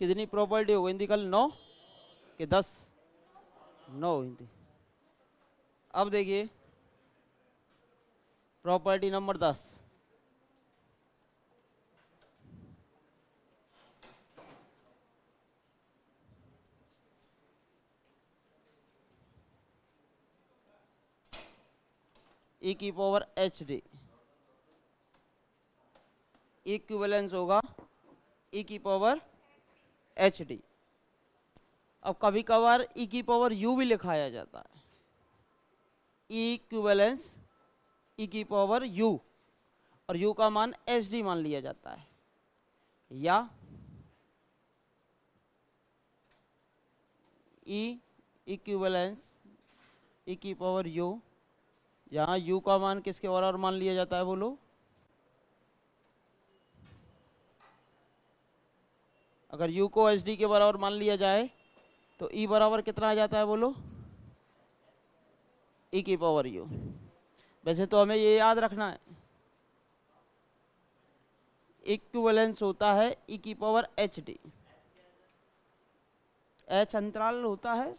कितनी प्रॉपर्टी हो गई थी कल? 9 कि 10? 9 हुई थी। अब देखिए प्रॉपर्टी नंबर 10। ई की पावर एच डी इक्विवेलेंस होगा ई की पावर एच डी। अब कभी कभार ई की पावर यू भी लिखाया जाता है, इक्विवेलेंस ई की पावर यू, और यू का मान एच डी मान लिया जाता है। या ई इक्विवेलेंस ई की पावर यू, यहाँ यू का मान किसके बराबर मान लिया जाता है बोलो? अगर u को एच डी के बराबर मान लिया जाए तो e बराबर कितना आ जाता है बोलो? e की पावर u। वैसे तो हमें ये याद रखना है, इक्विवेलेंस होता है e की पावर एच डी। एच अंतराल होता है,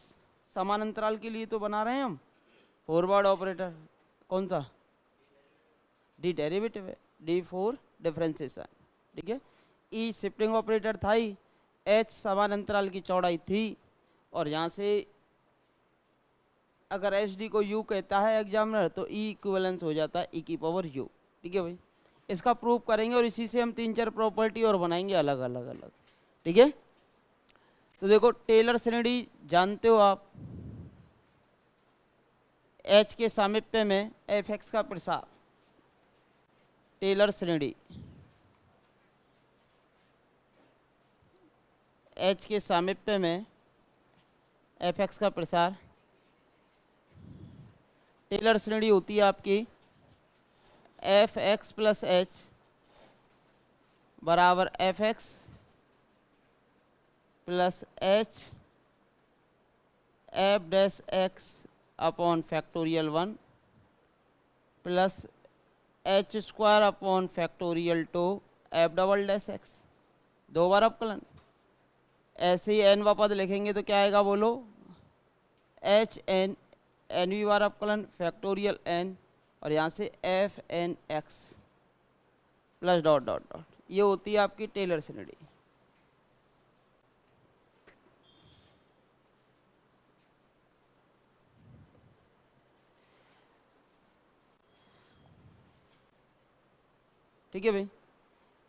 समान अंतराल के लिए तो बना रहे हैं हम फॉरवर्ड ऑपरेटर। कौन सा? डी डेरिवेटिव है, डी फॉर डिफरेंशिएशन, ठीक है। ई शिफ्टिंग ऑपरेटर था ही, एच समान अंतराल की चौड़ाई थी, और यहाँ से अगर एच डी को यू कहता है एग्जामिनर तो ई इक्विवेलेंस हो जाता है ई की पावर यू, ठीक है भाई। इसका प्रूफ करेंगे और इसी से हम 3-4 प्रॉपर्टी और बनाएंगे अलग अलग अलग, ठीक है। तो देखो टेलर श्रेणी जानते हो आप, एच के सामीप्य में एफ एक्स का प्रसार, टेलर श्रेणी एच के सामीप्य में एफ एक्स का प्रसार, टेलर श्रेणी होती है आपकी एफ एक्स प्लस एच बराबर F X plus H F dash X upon factorial 1 plus H square upon factorial 2 F double dash x, 2 बार अवकलन। ऐसे ही एन पद लिखेंगे तो क्या आएगा बोलो? एच एन एन वी बार अवकलन फैक्टोरियल एन, और यहाँ से F N X plus dot dot dot. ये होती है आपकी टेलर श्रेणी। ठीक है भाई।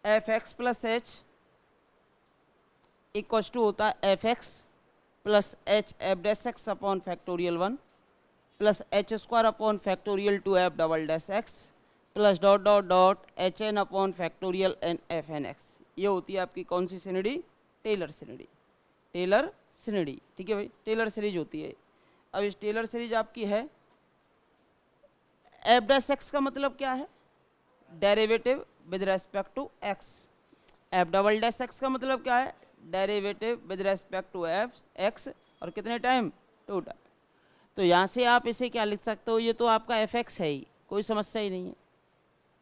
F X plus H equal to होता है F X plus H F dash X upon factorial 1 plus H square upon factorial 2 F double dash X plus dot dot dot H N upon factorial N F N x. ये होती है आपकी कौन सी श्रेणी? Taylor श्रेणी, Taylor श्रेणी, ठीक है भाई। टेलर सीरीज होती है। अब इस टेलर सीरीज आपकी है, एफ डैश एक्स का मतलब क्या है? Derivative with respect to X. F double dash X का मतलब क्या है? Derivative with respect to F X, और कितने टाइम? 2 टाइम। तो यहाँ से आप इसे क्या लिख सकते हो? ये तो आपका एफ एक्स है ही, कोई समस्या ही नहीं है।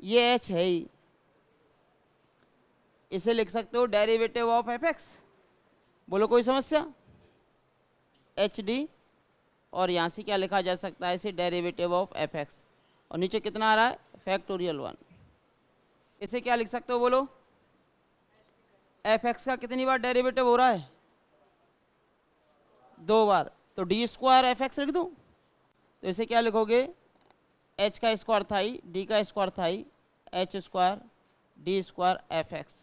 ये एच है ही, इसे लिख सकते हो डेरिवेटिव ऑफ एफ एक्स। बोलो कोई समस्या? एच डी, और यहाँ से क्या लिखा जा सकता है? इसे डेरिवेटिव ऑफ एफ एक्स, और नीचे कितना आ रहा है? फैक्टोरियल 1। इसे क्या लिख सकते हो बोलो? एफ एक्स का कितनी बार डेरिवेटिव हो रहा है? 2 बार। तो डी स्क्वायर एफ एक्स लिख दूँ? तो इसे क्या लिखोगे? एच का स्क्वायर था ही, डी का स्क्वायर था ही, H square D square F X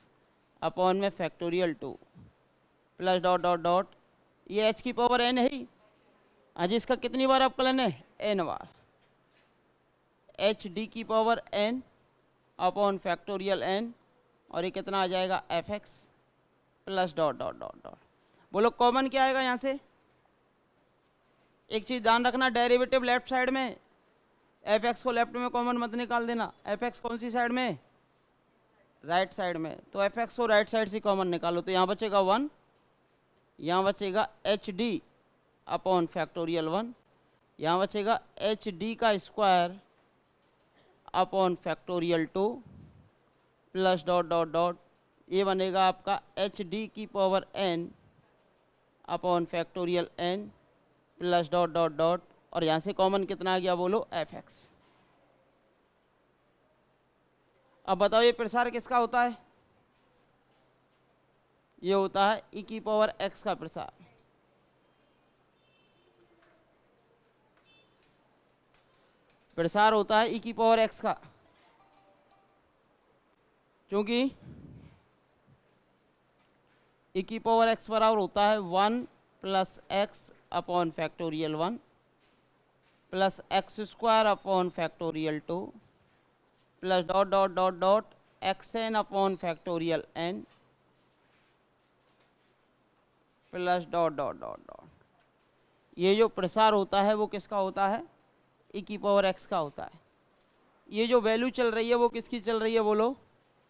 upon में factorial 2 plus dot dot dot, ये एच की पावर एन है ही। हाँ जी, इसका कितनी बार अवकलन है? एन बार। एच डी की power N upon factorial N, और ये कितना आ जाएगा? F X plus dot dot dot dot. बोलो कॉमन क्या आएगा यहाँ से? एक चीज ध्यान रखना, डेरिवेटिव लेफ्ट साइड में, एफ एक्स को लेफ्ट में कॉमन मत निकाल देना। एफ एक्स कौन सी साइड में? राइट साइड में। तो एफ एक्स को राइट साइड से कॉमन निकालो, तो यहाँ बचेगा 1, यहाँ बचेगा एच डी अपॉन फैक्टोरियल 1, यहाँ बचेगा एच डी का square upon factorial 2 plus dot dot dot ये बनेगा आपका एच डी की power n upon factorial n plus dot dot dot, और यहाँ से कॉमन कितना आ गया बोलो, एफ एक्स। अब बताओ ये प्रसार किसका होता है? ये होता है ई की पावर x का प्रसार। प्रसार होता है ई की पावर x का, क्योंकि ई की पावर x बराबर होता है 1 plus X upon factorial 1 plus X square upon factorial 2 plus dot dot dot dot X N upon factorial n plus dot dot dot dot. ये जो प्रसार होता है वो किसका होता है? ई की पावर x का होता है। ये जो वैल्यू चल रही है वो किसकी चल रही है बोलो?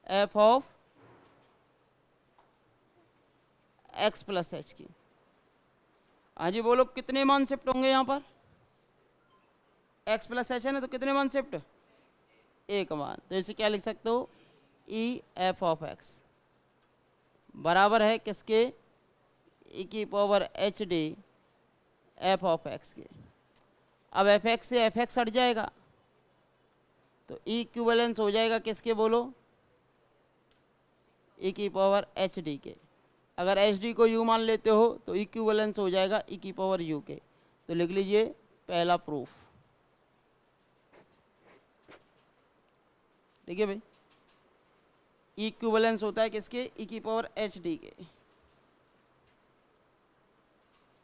F of x plus H की। हाँ जी बोलो, कितने मान शिफ्ट होंगे यहाँ पर? x प्लस एच है ना, तो कितने मान शिफ्ट? एक मान। तो इसे क्या लिख सकते हो? ई एफ ऑफ एक्स बराबर है किसके? ई की power H D F of x के। अब एफ एक्स से एफ एक्स हट जाएगा तो ई इक्विवेलेंस हो जाएगा किसके बोलो? ई की पावर एच डी के। अगर एच डी को यू मान लेते हो तो इक्विवेलेंस हो जाएगा ई की पावर यू के। तो लिख लीजिए पहला प्रूफ। ठीक है भाई, इक्विवेलेंस होता है किसके? ई की पावर एच डी के।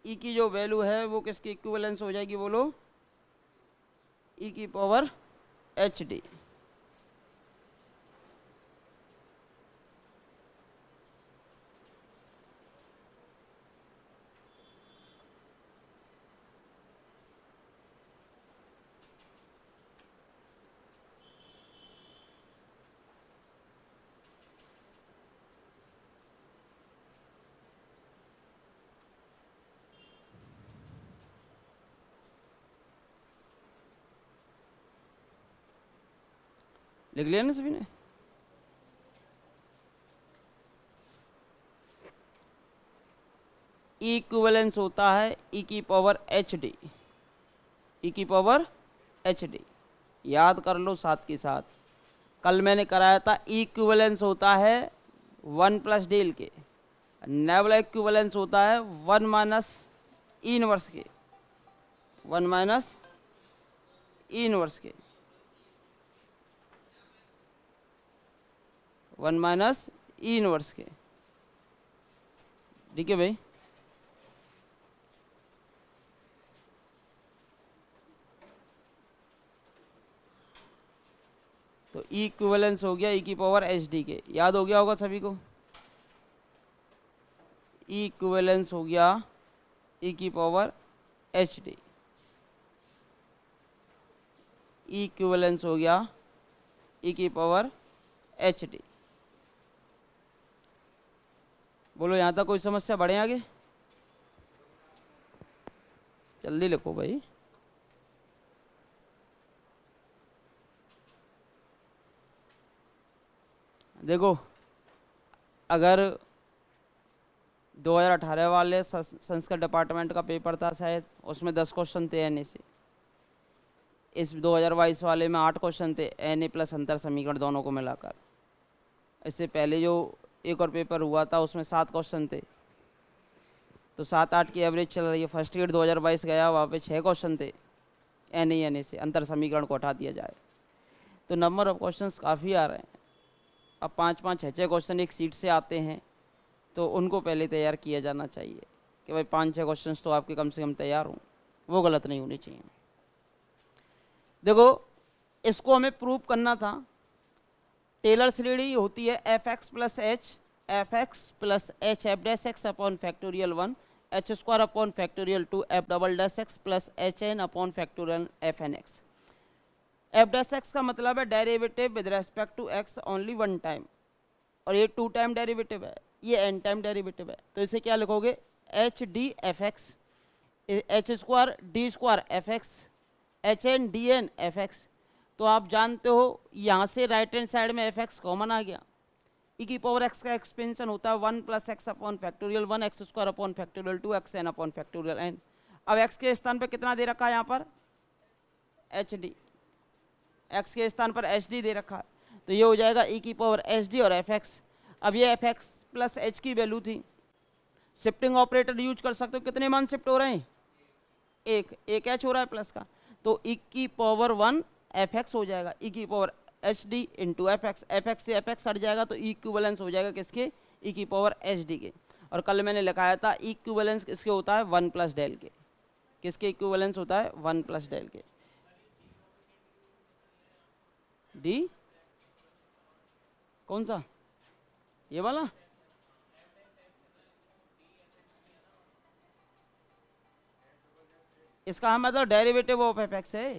ई की जो वैल्यू है वो किसकी इक्विवेलेंस हो जाएगी बोलो? ई की पावर एच डी। लिख लिया ना सभी ने? इक्विवेलेंस होता है ई की पावर एच डी। ई की पावर एच डी याद कर लो साथ के साथ। कल मैंने कराया था इक्विवेलेंस होता है 1 प्लस डेल के, नेबुला इक्विवेलेंस होता है 1 माइनस ई इनवर्स के, 1 माइनस ई इनवर्स के, 1 माइनस ई इनवर्स के। ठीक है भाई, तो ई इक्विवेलेंस हो गया ई की पावर एच डी के। याद हो गया होगा सभी को? ई इक्विवेलेंस हो गया ई की पावर एच डी। ई इक्विवेलेंस हो गया ई की पावर एच डी। बोलो यहाँ तक कोई समस्या? बढ़े आगे? जल्दी लिखो भाई। देखो, अगर 2018 वाले संस्कृत डिपार्टमेंट का पेपर था शायद, उसमें 10 क्वेश्चन थे एन ए से। इस 2022 वाले में 8 क्वेश्चन थे एन ए प्लस अंतर समीकरण दोनों को मिलाकर। इससे पहले जो एक और पेपर हुआ था उसमें 7 क्वेश्चन थे, तो 7-8 की एवरेज चल रही है। फर्स्ट ईयर 2022 गया, वहाँ पे 6 क्वेश्चन थे एन ए से, अंतर समीकरण को हटा दिया जाए तो नंबर ऑफ क्वेश्चंस काफ़ी आ रहे हैं। अब 5-5, 6-6 क्वेश्चन एक सीट से आते हैं, तो उनको पहले तैयार किया जाना चाहिए कि भाई 5-6 क्वेश्चन तो आपके कम से कम तैयार हों, वो गलत नहीं होनी चाहिए। देखो, इसको हमें प्रूव करना था। टेलर श्रेणी होती है F X plus H F dash X upon factorial 1 H square upon factorial 2 F double dash X plus H N upon factorial F N X. F dash X का मतलब है derivative with respect to X only 1 time, और ये 2 time derivative है, ये n time derivative है। तो इसे क्या लिखोगे? H D F X, H square D square F X, H N D N F X. तो आप जानते हो यहाँ से राइट हैंड साइड में एफ एक्स कॉमन आ गया, ई की पावर एक्स का एक्सपेंशन होता है 1 plus X upon factorial 1 X square upon factorial 2 X N upon factorial N. अब एक्स के स्थान पर कितना दे रखा है यहाँ पर एच डी, एक्स के स्थान पर एच डी दे रखा है, तो ये हो जाएगा ई की पावर एच डी और एफ एक्स। अब ये एफ एक्स प्लस एच की वैल्यू थी, शिफ्टिंग ऑपरेटर यूज कर सकते हो, कितने मान शिफ्ट हो रहे हैं एक एच हो रहा है प्लस का, तो ई की पावर 1 एफ एक्स हो जाएगा, ई की power H D into F x से एफ एक्स हट जाएगा तो ई इक्विवेलेंस हो जाएगा किसके ई की पावर एच डी के। और कल मैंने लिखाया था ई इक्विवेलेंस किसके होता है 1 प्लस डेल के, किसके इक्विवेलेंस होता है 1 प्लस डेल के। डी कौन सा ये वाला, इसका मतलब डेरिवेटिव ऑफ एफ एक्स है,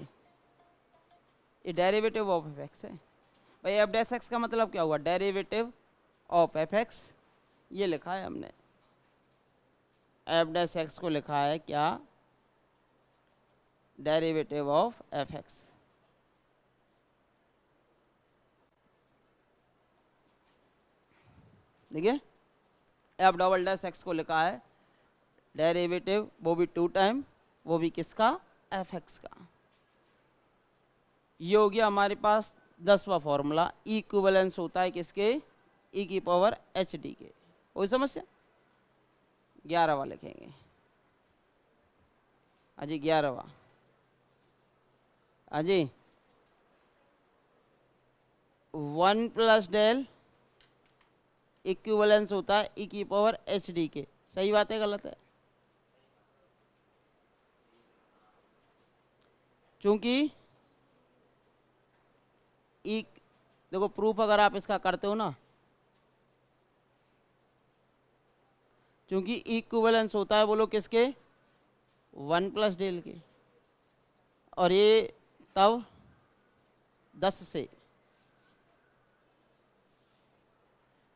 ये डेरिवेटिव ऑफ एफ एक्स है भाई। एफ डैश एक्स का मतलब क्या हुआ डेरिवेटिव ऑफ एफ एक्स, ये लिखा है हमने, एफ डैश एक्स को लिखा है क्या डेरिवेटिव ऑफ एफ एक्स। देखिए एफ डबल डैश एक्स को लिखा है डेरिवेटिव, वो भी 2 टाइम, वो भी किसका एफ एक्स का। ये हो गया हमारे पास 10वां फॉर्मूला, ई इक्विवेलेंस होता है किसके ई की पावर एच डी के। कोई समस्या 11वां लिखेंगे अजी 11वां अजी 1 प्लस डेल इक्विवेलेंस होता है ई की पावर एच डी के। सही बात है गलत है, चूंकि ई देखो प्रूफ अगर आप इसका करते हो ना, चूंकि इक्विवेलेंस होता है बोलो किसके 1 प्लस डेल के, और ये तब 10 से,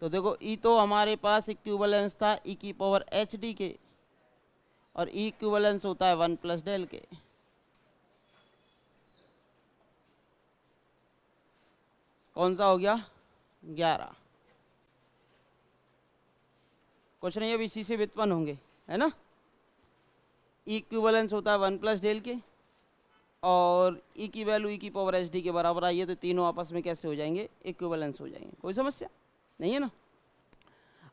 तो देखो ई तो हमारे पास इक्विवेलेंस था ई की पावर एच डी के, और ई इक्विवेलेंस होता है 1 प्लस डेल के। कौन सा हो गया 11। कुछ नहीं, अब इसी से व्युत्पन्न होंगे है ना। इक्विवेलेंस होता है 1 प्लस डेल के, और ई की वैल्यू ई की पावर एच डी के बराबर आई है, तो तीनों आपस में कैसे हो जाएंगे इक्विवेलेंस हो जाएंगे। कोई समस्या नहीं है ना।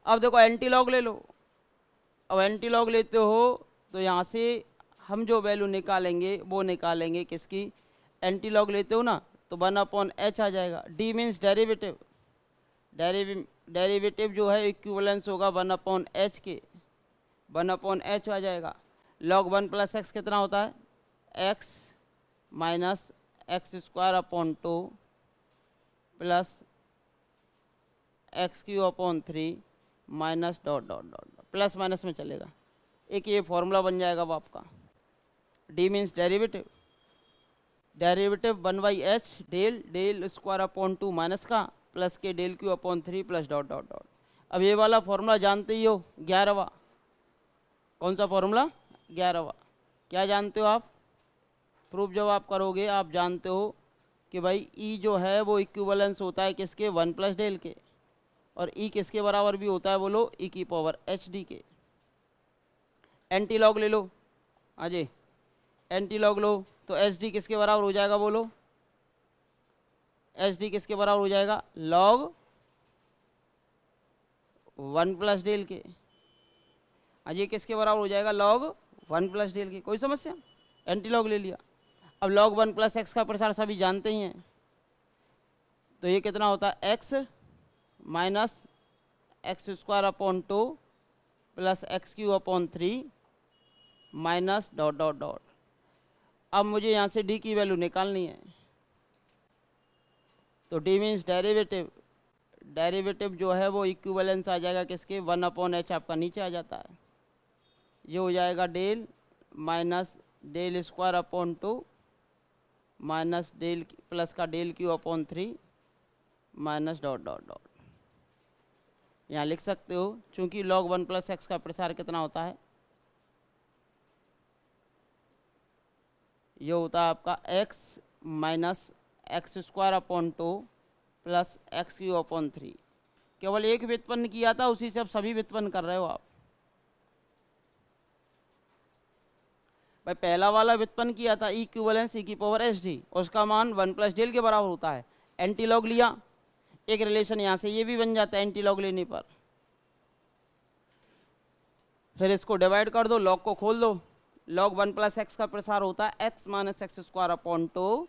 अब देखो एंटीलॉग ले लो, अब एंटीलॉग लेते हो तो यहाँ से हम जो वैल्यू निकालेंगे वो निकालेंगे किसकी, एंटीलॉग लेते हो ना तो 1/h आ जाएगा। डी मीन्स डेरिवेटिव, डेरिवेटिव जो है इक्विवेलेंस होगा 1/h के, 1/h आ जाएगा। log 1 प्लस एक्स कितना होता है x minus X square upon 2 plus X cube upon 3 minus dot dot dot, plus minus में चलेगा, एक ये फॉर्मूला बन जाएगा अब आपका। D means derivative, derivative 1/h del del square upon 2 minus का प्लस के del cube upon 3 plus dot dot dot. अब ये वाला फॉर्मूला जानते ही हो 11वां, कौन सा फॉर्मूला 11वां, क्या जानते हो आप, प्रूफ जब आप करोगे आप जानते हो कि भाई ई जो है वो इक्विवेलेंस होता है किसके 1 प्लस डेल के, और ई किसके बराबर भी होता है बोलो ई की पावर एच डी के। एंटीलॉग ले लो अजय, एंटीलॉग लो तो एच डी किसके बराबर हो जाएगा बोलो, एच डी किसके बराबर हो जाएगा log 1 प्लस डेल के। अजय किसके बराबर हो जाएगा log 1 प्लस डेल के। कोई समस्या, एंटीलॉग ले लिया। अब log 1 प्लस एक्स का प्रसार सभी जानते ही हैं, तो ये कितना होता है x minus X square upon 2 plus X cube upon 3 minus dot dot dot. अब मुझे यहाँ से डी की वैल्यू निकालनी है, तो डी मीन्स डेरिवेटिव, डेरिवेटिव जो है वो इक्विवेलेंस आ जाएगा किसके 1/h आपका नीचे आ जाता है, ये हो जाएगा del minus del square upon 2 minus del plus का del cube upon 3 minus dot dot dot. यहाँ लिख सकते हो चूंकि log 1 प्लस एक्स का प्रसार कितना होता है, ये होता है आपका x minus X square upon 2 plus X cube upon 3 केवल एक व्युत्पन्न किया था, उसी से अब सभी व्युत्पन्न कर रहे हो आप। भाई पहला वाला व्युत्पन्न किया था ई इक्विवेलेंस ई की पावर एच डी, उसका मान 1 प्लस डेल के बराबर होता है। एंटी लॉग लिया, एक रिलेशन यहाँ से ये भी बन जाता है एंटी लॉग लेने पर। फिर इसको डिवाइड कर दो, लॉग को खोल दो, लॉग 1 प्लस एक्स का प्रसार होता है x minus X square upon 2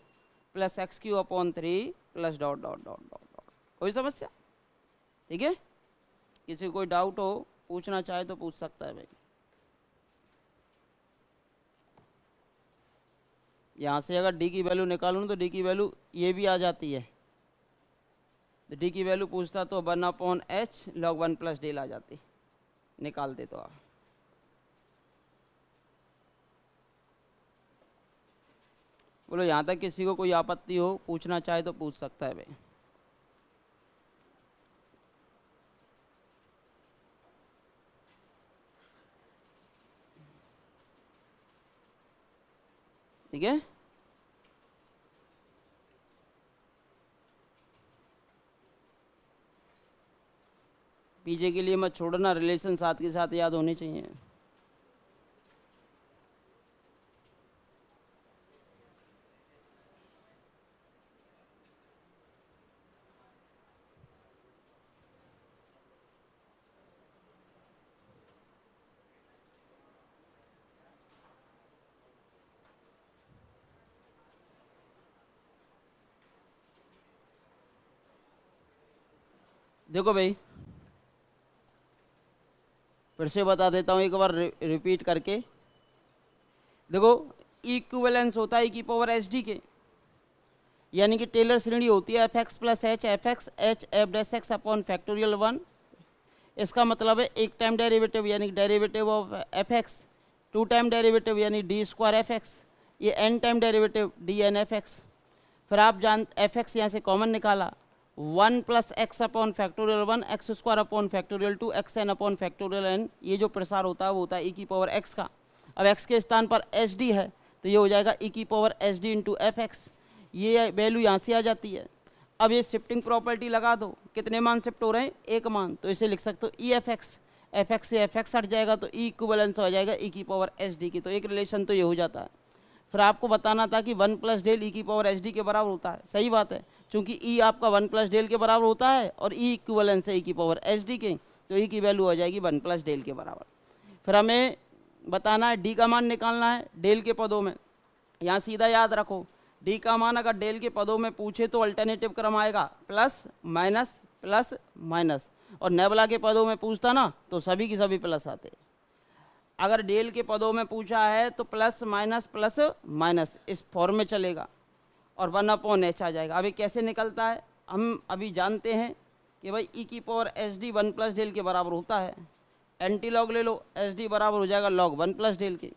plus X cube upon 3 plus dot dot dot dot dot. कोई समस्या? ठीक है, किसी को कोई डाउट हो, पूछना चाहे तो पूछ सकता है भाई। यहाँ से अगर डी की वैल्यू निकालूँ तो डी की वैल्यू ये भी आ जाती है, तो डी की वैल्यू पूछता तो 1 upon H log 1 plus del आ जाती, निकालते तो आप। बोलो यहाँ तक किसी को कोई आपत्ति हो, पूछना चाहे तो पूछ सकता है भाई। ठीक है, पीछे के लिए मत छोड़ना, रिलेशन साथ के साथ याद होने चाहिए। देखो भाई, फिर से बता देता हूँ एक बार रिपीट करके। देखो इक्विवेलेंस होता है ई की पावर एच डी के, यानी कि टेलर श्रेणी होती है F X plus H F X H F dash X upon factorial 1। इसका मतलब है एक टाइम डेरिवेटिव यानी derivative of F X, two time derivative यानी डी स्क्वायर एफ एक्स, ये N time derivative D N F X. फिर आप जान एफ एक्स यहाँ से कॉमन निकाला, 1 plus X upon factorial 1 X square upon factorial 2 X N upon factorial N. ये जो प्रसार होता है वो होता है ई की पावर एक्स का। अब एक्स के स्थान पर एच डी है तो ये हो जाएगा ई की power H D into F X, ये वैल्यू यहाँ से आ जाती है। अब ये शिफ्टिंग प्रॉपर्टी लगा दो, कितने मान शिफ्ट हो रहे हैं? एक मान, तो इसे लिख सकते हो E F x, F x से एफ एक्स हट जाएगा तो ई इक्विवेलेंस हो जाएगा ई की पावर एच डी की। तो एक रिलेशन तो ये हो जाता है। फिर आपको बताना था कि 1 प्लस डेल ई की पावर एच डी के बराबर होता है। सही बात है, क्योंकि ई आपका 1 प्लस डेल के बराबर होता है और ई इक्विवेलेंस है ई की पावर एच डी के, तो ई की वैल्यू हो जाएगी 1 प्लस डेल के बराबर। फिर हमें बताना है डी का मान निकालना है डेल के पदों में। यहाँ सीधा याद रखो, डी का मान अगर डेल के पदों में पूछे तो अल्टरनेटिव क्रम आएगा प्लस माइनस, और नेबला के पदों में पूछता ना तो सभी की सभी प्लस आते। अगर डेल के पदों में पूछा है तो प्लस माइनस इस फॉर्म में चलेगा और 1 अपॉन एच आ जाएगा। अभी कैसे निकलता है हम अभी जानते हैं कि भाई ई की power H D 1 plus del के बराबर होता है। एंटी लॉग ले लो, एच डी बराबर हो जाएगा लॉग 1 प्लस डेल के।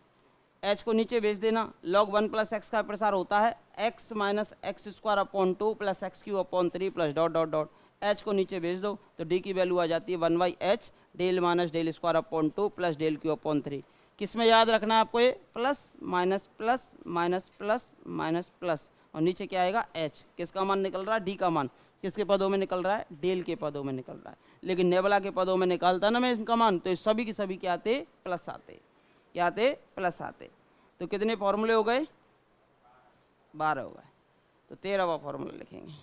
एच को नीचे भेज देना, लॉग 1 प्लस एक्स का प्रसार होता है x minus X square upon 2 plus X cube upon 3 plus dot dot dot. H को नीचे भेज दो तो डी की वैल्यू आ जाती है 1 by H del minus del square upon 2 plus del cube upon 3। किस में याद रखना है आपको? ये plus minus plus minus plus minus plus, और नीचे क्या आएगा? एच। किसका मान निकल रहा है? डी का मान। किसके पदों में निकल रहा है? डेल के पदों में निकल रहा है। लेकिन नेबला के पदों में निकालता ना मैं इसका मान, तो सभी की सभी क्या आते? प्लस आते। क्या आते? प्लस आते। तो कितने फॉर्मूले हो गए? 12 हो गए। तो 13वां फॉर्मूला लिखेंगे।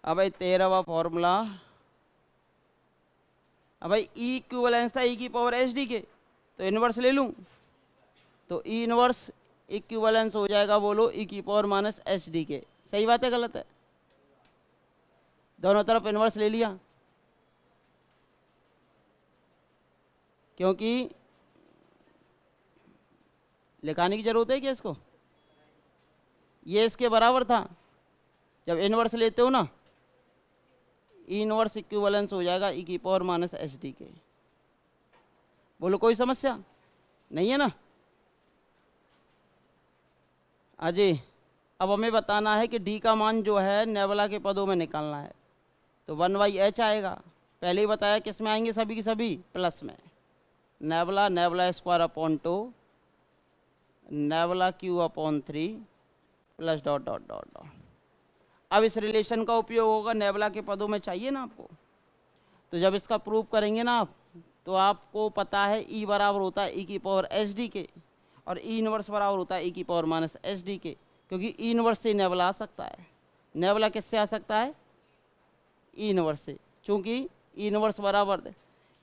अब भाई 13वां फॉर्मूला, अब भाई ई इक्विवेलेंस था ई की पावर एच डी के, तो इनवर्स ले लूं तो ई इनवर्स इक्विवेलेंस हो जाएगा, बोलो ई की पावर माइनस एच डी के। सही बात है गलत है? दोनों तरफ इनवर्स ले लिया, क्योंकि लिखाने की जरूरत है क्या इसको? ये इसके बराबर था। जब इनवर्स लेते हो ना, ई इनवर्स इक्विवेलेंस हो जाएगा ई की पावर माइनस एच डी के। बोलो कोई समस्या नहीं है ना? अजय, अब हमें बताना है कि डी का मान जो है नेबला के पदों में निकालना है, तो 1 बाई एच आएगा। पहले ही बताया किस में आएंगे? सभी की सभी प्लस में। Nebula square upon 2 nebula Q upon 3 plus dot dot dot dot. अब इस रिलेशन का उपयोग होगा नेबुला के पदों में, चाहिए ना आपको। तो जब इसका प्रूफ करेंगे ना आप, तो आपको पता है ई बराबर होता है ई की पावर एच डी के, और ई इनवर्स बराबर होता है ई की पावर माइनस एच डी के, क्योंकि ई इनवर्स से नेबुला आ सकता है। नेबुला किससे आ सकता है? ई इनवर्स से, चूंकि ई इनवर्स बराबर,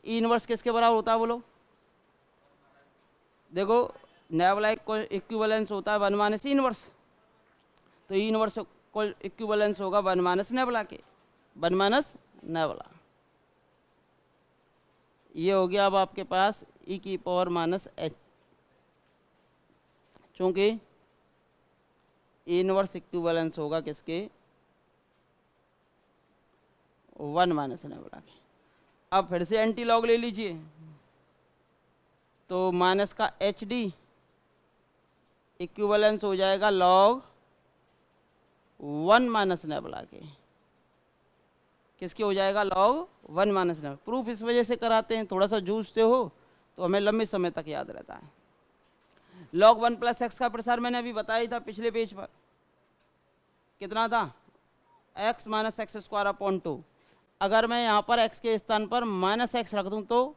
ई इनवर्स किसके बराबर होता है बोलो? देखो नेबुला को इक्विवेलेंस होता है 1 माइनस ई इनवर्स, तो ई इनवर्स को इक्विवेलेंस होगा 1 माइनस नेबुला के, 1 माइनस नेबुला। ये हो गया अब आपके पास ई की पावर माइनस एच, चूंकि ई इनवर्स इक्विवेलेंस होगा किसके? 1 माइनस नेबुला के। अब फिर से एंटी लॉग ले लीजिए, तो माइनस का एच डी इक्विवेलेंस हो जाएगा लॉग 1 माइनस नेबुला के। किसके हो जाएगा? Log 1 minus nebula. प्रूफ इस वजह से कराते हैं, थोड़ा सा जूझते हो तो हमें लंबे समय तक याद रहता है। लॉग 1 प्लस एक्स का प्रसार मैंने अभी बताया था पिछले पेज पर, कितना था? X minus X square upon 2। अगर मैं यहाँ पर x के स्थान पर माइनस एक्स रख दूँ, तो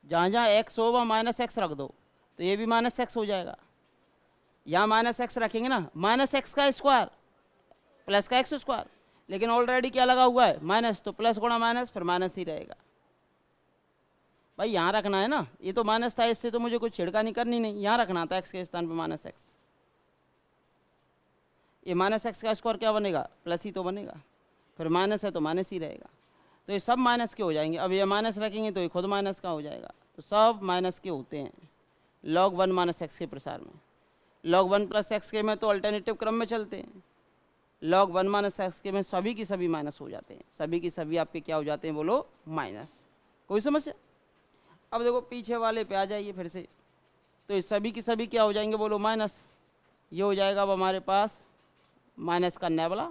जहाँ जहाँ x हो वहाँ माइनस एक्स रख दो, तो ये भी माइनस एक्स हो जाएगा। यहाँ माइनस एक्स रखेंगे ना, माइनस एक्स का स्क्वायर प्लस का एक्स स्क्वायर, लेकिन ऑलरेडी क्या लगा हुआ है? माइनस, तो प्लस गुणा माइनस फिर माइनस ही रहेगा। भाई यहाँ रखना है ना, ये तो माइनस था, इससे तो मुझे कुछ छिड़कानी करनी नहीं, यहाँ रखना था x के स्थान पर माइनस एक्स। ये माइनस एक्स का स्क्वायर क्या बनेगा? प्लस ही तो बनेगा, फिर माइनस है तो माइनस ही रहेगा। तो ये सब माइनस के हो जाएंगे। अब ये माइनस रखेंगे तो ये खुद माइनस का हो जाएगा, तो सब माइनस के होते हैं लॉग 1 माइनस एक्स के प्रसार में। लॉग 1 प्लस एक्स के में तो अल्टरनेटिव क्रम में चलते हैं, लॉग 1 माइनस एक्स के में सभी की सभी माइनस हो जाते हैं, सभी की सभी आपके क्या हो जाते हैं बोलो? माइनस। कोई समस्या? अब देखो पीछे वाले पे आ जाइए फिर से, तो ये सभी की सभी क्या हो जाएंगे बोलो? माइनस। ये हो जाएगा अब हमारे पास माइनस का नेबुला,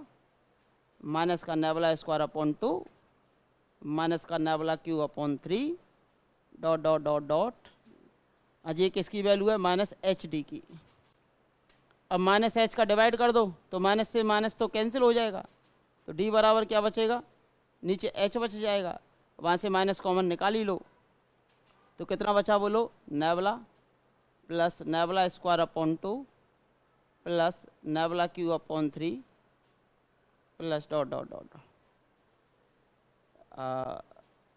माइनस का नेबुला स्क्वायर अपॉन 2, माइनस का nebula cube upon 3, dot dot dot dot. आज ये किसकी वैल्यू है? माइनस एच डी की। अब माइनस एच का डिवाइड कर दो, तो माइनस से माइनस तो कैंसिल हो जाएगा, तो डी बराबर क्या बचेगा? नीचे एच बच जाएगा, वहाँ से माइनस कॉमन निकाल ही लो, तो कितना बचा बोलो? Nebula plus nabla square upon 2 plus nebula cube upon 3 plus dot dot dot.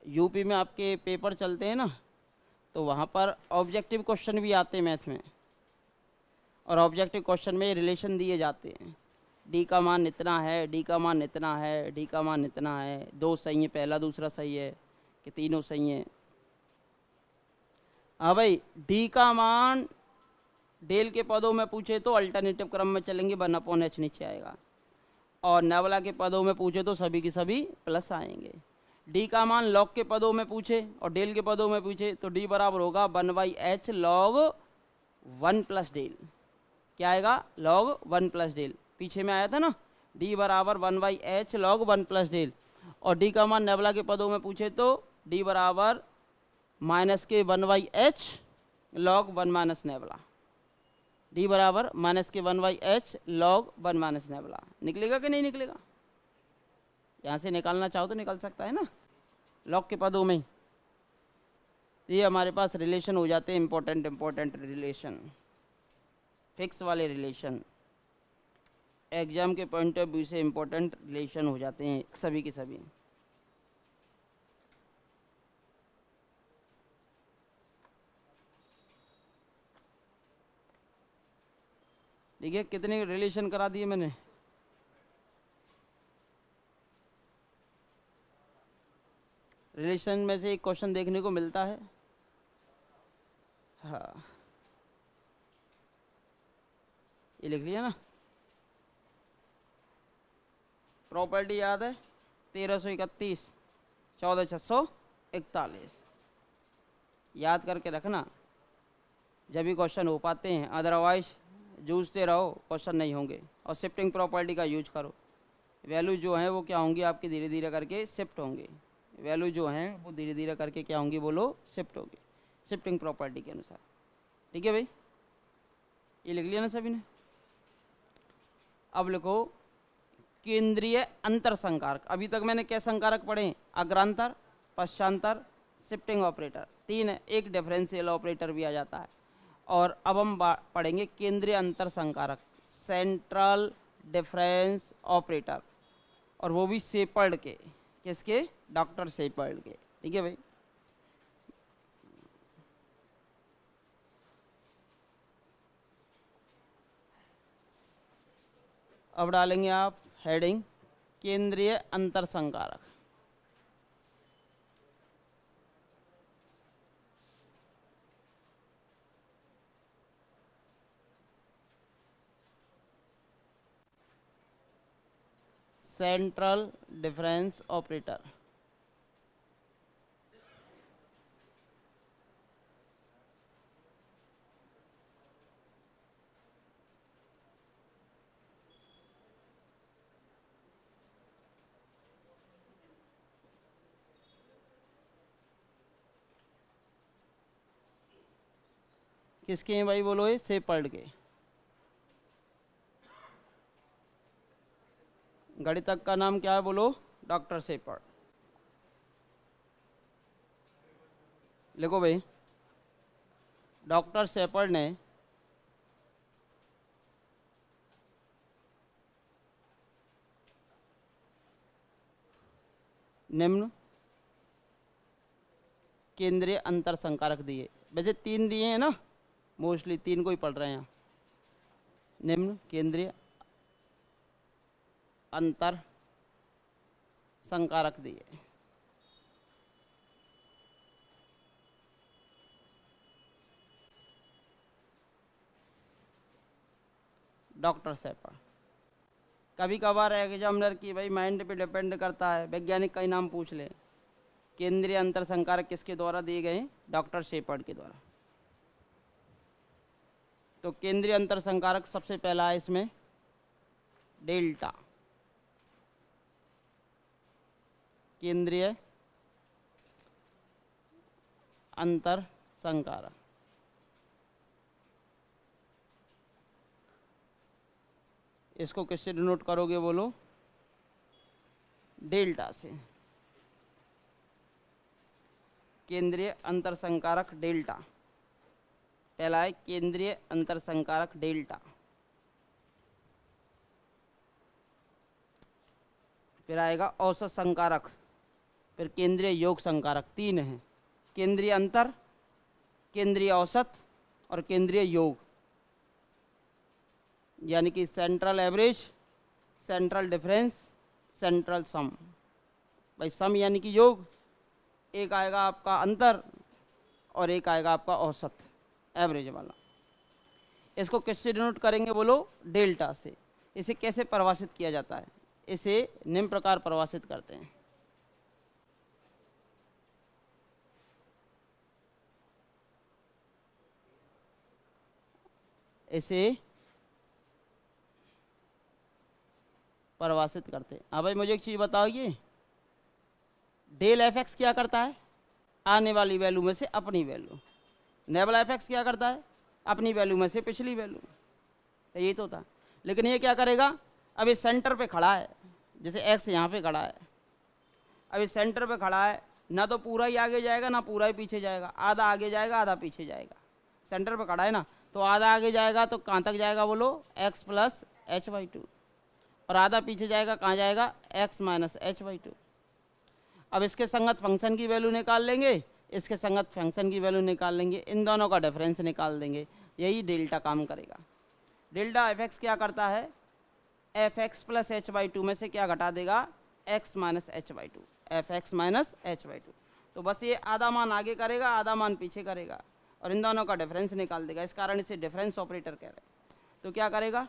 UP में आपके पेपर चलते हैं ना, तो वहाँ पर ऑब्जेक्टिव क्वेश्चन भी आते हैं मैथ में, और ऑब्जेक्टिव क्वेश्चन में रिलेशन दिए जाते हैं। डी का मान इतना है, डी का मान इतना है, डी का मान इतना है, 2 सही है, पहला दूसरा सही है कि तीनों सही हैं। हाँ भाई, डी का मान डेल के पदों में पूछे तो अल्टरनेटिव क्रम में चलेंगे, 1/h नीचे आएगा, और नेबुला के पदों में पूछे तो सभी की सभी प्लस आएंगे। डी का मान लॉग के पदों में पूछे और डेल के पदों में पूछे, तो डी बराबर होगा 1/h लॉग 1 प्लस डेल। क्या आएगा? Log 1 plus del. पीछे में आया था ना, डी बराबर 1/h लॉग 1 प्लस डेल। और डी का मान नेबुला के पदों में पूछे तो डी बराबर माइनस के 1/h log 1 minus nebula. D बराबर माइनस के 1/h लॉग 1 माइनस नेबुला। निकलेगा कि नहीं निकलेगा? यहाँ से निकालना चाहो तो निकल सकता है ना, लॉग के पदों में। ये हमारे पास रिलेशन हो जाते हैं, इंपॉर्टेंट रिलेशन, फिक्स वाले रिलेशन, एग्जाम के पॉइंट ऑफ व्यू से इंपॉर्टेंट रिलेशन हो जाते हैं सभी के सभी। देखिए कितने रिलेशन करा दिए मैंने। रिलेशन में से एक क्वेश्चन देखने को मिलता है। हाँ, ये लिख लिया ना, प्रॉपर्टी याद है 1331 14641, याद करके रखना, जब भी क्वेश्चन हो पाते हैं, अदरवाइज जूझते रहो, क्वेश्चन नहीं होंगे। और शिफ्टिंग प्रॉपर्टी का यूज करो, वैल्यू जो है वो क्या होंगी आपकी, धीरे धीरे करके शिफ्ट होंगे। वैल्यू जो हैं वो धीरे धीरे करके क्या होंगी बोलो? शिफ्ट होगी, शिफ्टिंग प्रॉपर्टी के अनुसार। ठीक है भाई, ये लिख लिया ना सभी ने। अब लिखो केंद्रीय अंतर संकारक। अभी तक मैंने क्या संकारक पढ़े? अग्रांतर, पश्चांतर, शिफ्टिंग ऑपरेटर, 3 है। एक डिफरेंशियल ऑपरेटर भी आ जाता है। और अब हम पढ़ेंगे केंद्रीय अंतर संकारक, सेंट्रल डिफरेंस ऑपरेटर, और वो भी शेपर्ड के। किसके? डॉक्टर शेपर्ड के। ठीक है भाई। अब डालेंगे आप हेडिंग केंद्रीय अंतर संकारक। Central difference operator. किसके हैं भाई? बोलो। ये शेपर्ड के। गणितज्ञ का नाम क्या है? बोलो। Doctor Sheppard. लिखो भाई। डॉक्टर शेपर्ड ने निम्न केंद्रीय अंतर संकारक दिए। वैसे 3 दिए हैं ना, मोस्टली 3 को ही पढ़ रहे हैं। निम्न केंद्रीय अंतर संकारक दिए। Doctor Sheppard. कभी कभार एग्जामिनर की भाई माइंड पे डिपेंड करता है, वैज्ञानिक का ही नाम पूछ ले। केंद्रीय अंतर संकारक किसके द्वारा दिए गए? डॉक्टर शेपर्ड के द्वारा। तो केंद्रीय अंतर संकारक सबसे पहला है इसमें डेल्टा। केंद्रीय अंतर संकारक। इसको किससे डिनोट करोगे? बोलो। डेल्टा से। केंद्रीय अंतर संकारक डेल्टा। पहला है केंद्रीय अंतर संकारक डेल्टा। फिर आएगा औसत संकारक, फिर केंद्रीय योग संकारक। 3 है। केंद्रीय अंतर, केंद्रीय औसत और केंद्रीय योग, यानी कि central average, central difference, central sum. भाई सम यानी कि योग, एक आएगा आपका अंतर और एक आएगा आपका औसत, एवरेज वाला। इसको किससे डिनोट करेंगे? बोलो। डेल्टा से। इसे कैसे परिभाषित किया जाता है? इसे निम्न प्रकार परिभाषित करते हैं। इसे परिभाषित करते हैं। हाँ भाई, मुझे एक चीज़ बताइए, डेल एफ एक्स क्या करता है? आने वाली वैल्यू में से अपनी वैल्यू। नेबल एफ एक्स क्या करता है? अपनी वैल्यू में से पिछली वैल्यू। तो ये तो था, लेकिन ये क्या करेगा? अब इस सेंटर पे खड़ा है, जैसे एक्स यहाँ पे खड़ा है। अब इस सेंटर पे खड़ा है, ना तो पूरा ही आगे जाएगा ना पूरा ही पीछे जाएगा, आधा आगे जाएगा आधा पीछे जाएगा। सेंटर पे खड़ा है ना, तो आधा आगे जाएगा तो कहाँ तक जाएगा? बोलो। x plus h/2। और आधा पीछे जाएगा, कहाँ जाएगा? x minus h/2। अब इसके संगत फंक्शन की वैल्यू निकाल लेंगे, इसके संगत फंक्शन की वैल्यू निकाल लेंगे, इन दोनों का डिफरेंस निकाल देंगे। यही डेल्टा काम करेगा। डेल्टा एफ एक्स क्या करता है? एफ एक्स प्लस h/2 में से क्या घटा देगा? x minus h/2। F X minus h/2। तो बस ये आधा मान आगे करेगा, आधा मान पीछे करेगा, और इन दोनों का डिफरेंस निकाल देगा। इस कारण इसे डिफरेंस ऑपरेटर कह रहे हैं। तो क्या करेगा?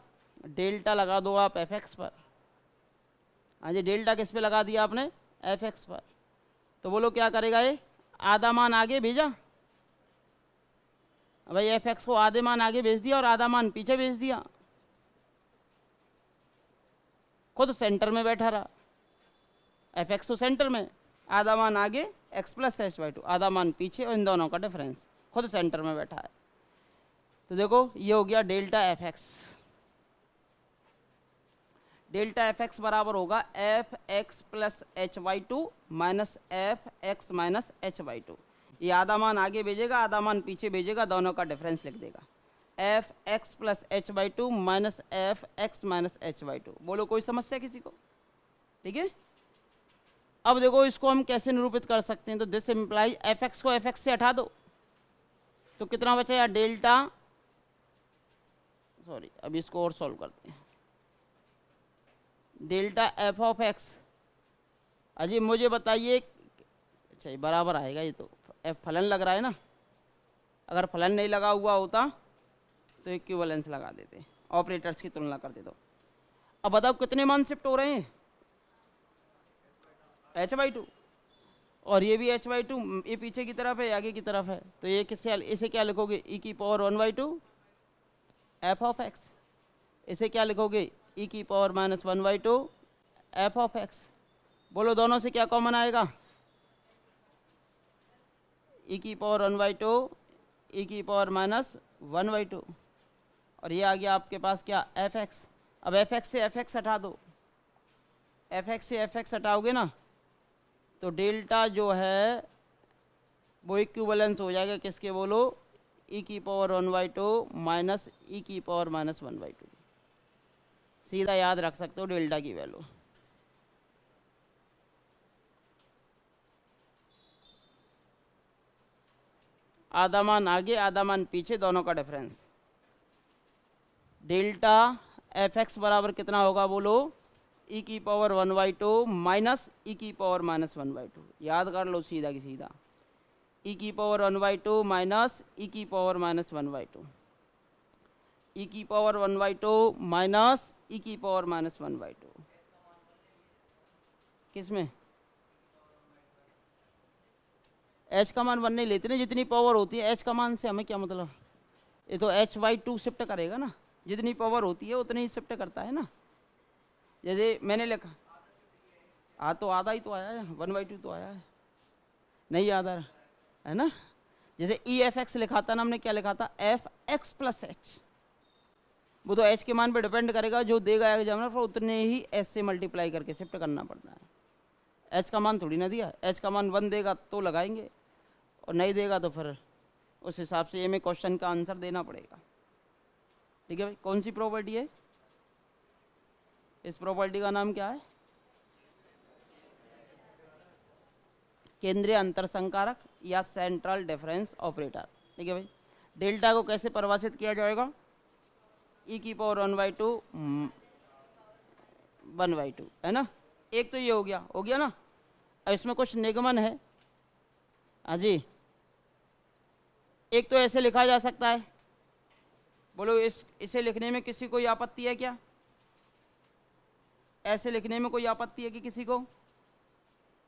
डेल्टा लगा दो आप एफ एक्स पर। हाँ जी, डेल्टा किस पे लगा दिया आपने? एफ एक्स पर। तो बोलो क्या करेगा ये? आधा मान आगे भेजा भाई, एफ एक्स को आधे मान आगे भेज दिया और आधा मान पीछे भेज दिया। खुद सेंटर में बैठा रहा। एफ एक्स तो सेंटर में, आधा मान आगे x प्लस h/2, आधा मान पीछे, और इन दोनों का डिफरेंस खुद सेंटर में बैठा है। तो देखो ये हो गया delta F X. Delta F X बराबर होगा F X plus H by two minus F X minus H by two. ये आधा मान आगे भेजेगा, आधा मान पीछे भेजेगा, दोनों का डिफरेंस लिख देगा। F X plus H by two minus F X minus H by two. बोलो कोई समस्या किसी को? ठीक है। अब देखो इसको हम कैसे निरूपित कर सकते हैं, तो दिस इम्प्लाई एफ एक्स को एफ एक्स से हटा दो तो कितना बचेगा, डेल्टा, सॉरी अब इसको और सॉल्व करते हैं, डेल्टा एफ ऑफ एक्स। अजी मुझे बताइए, अच्छा ये बराबर आएगा, ये तो एफ फलन लग रहा है ना, अगर फलन नहीं लगा हुआ होता तो इक्विवेलेंस लगा देते, ऑपरेटर्स की तुलना कर देते। अब बताओ कितने मान शिफ्ट हो रहे हैं, एच बाई टू, और ये भी एच बाई टू, ये पीछे की तरफ है आगे की तरफ है, तो ये किससे, इसे क्या लिखोगे, ई की power one by to F of x. इसे क्या लिखोगे, ई की power minus one by to F of x. बोलो दोनों से क्या कॉमन आएगा, ई की power one by two E की power minus one by to, और ये आ गया आपके पास क्या, एफ एक्स। अब एफ एक्स से एफ एक्स हटा दो, एफ एक्स से एफ एक्स हटाओगे ना तो डेल्टा जो है वो इक्विवेलेंस हो जाएगा किसके, बोलो, ई की power one by two minus E की power minus one by two. सीधा याद रख सकते हो डेल्टा की वैल्यू। आधा मान आगे आधा मान पीछे, दोनों का डिफरेंस। डेल्टा एफ एक्स बराबर कितना होगा, बोलो, ई की power one by two minus E की power minus one by two. याद कर लो सीधा की सीधा, ई की power one by two minus E की power minus one by two, E की power one by two minus E की power minus one by two. किसमें एच का मान वन नहीं लेते ना, जितनी पावर होती है एच का मान से हमें क्या मतलब, ये तो एच बाई टू शिफ्ट करेगा ना, जितनी पावर होती है उतनी ही शिफ्ट करता है ना। जैसे मैंने लिखा, हाँ तो आधा ही तो आया है, वन बाई टू तो आया है, नहीं याद आ रहा है ना। जैसे ई एफ एक्स लिखा था ना हमने, क्या लिखा था, एफ एक्स प्लस एच। वो तो एच के मान पे डिपेंड करेगा, जो देगा एग्जामिनर फिर उतने ही एच से मल्टीप्लाई करके शिफ्ट करना पड़ता है। एच का मान थोड़ी ना दिया, एच का मान वन देगा तो लगाएंगे, और नहीं देगा तो फिर उस हिसाब से हमें क्वेश्चन का आंसर देना पड़ेगा। ठीक है भाई, कौन सी प्रॉपर्टी है, इस प्रॉपर्टी का नाम क्या है, केंद्रीय अंतर संकारक या सेंट्रल डिफरेंस ऑपरेटर। ठीक है भाई, डेल्टा को कैसे परिभाषित किया जाएगा, ई की power one by to one by to, है ना। एक तो ये हो गया ना। अब इसमें कुछ निगमन है, हाँ जी। एक तो ऐसे लिखा जा सकता है, बोलो इसे लिखने में किसी को आपत्ति है क्या, ऐसे लिखने में कोई आपत्ति है कि किसी को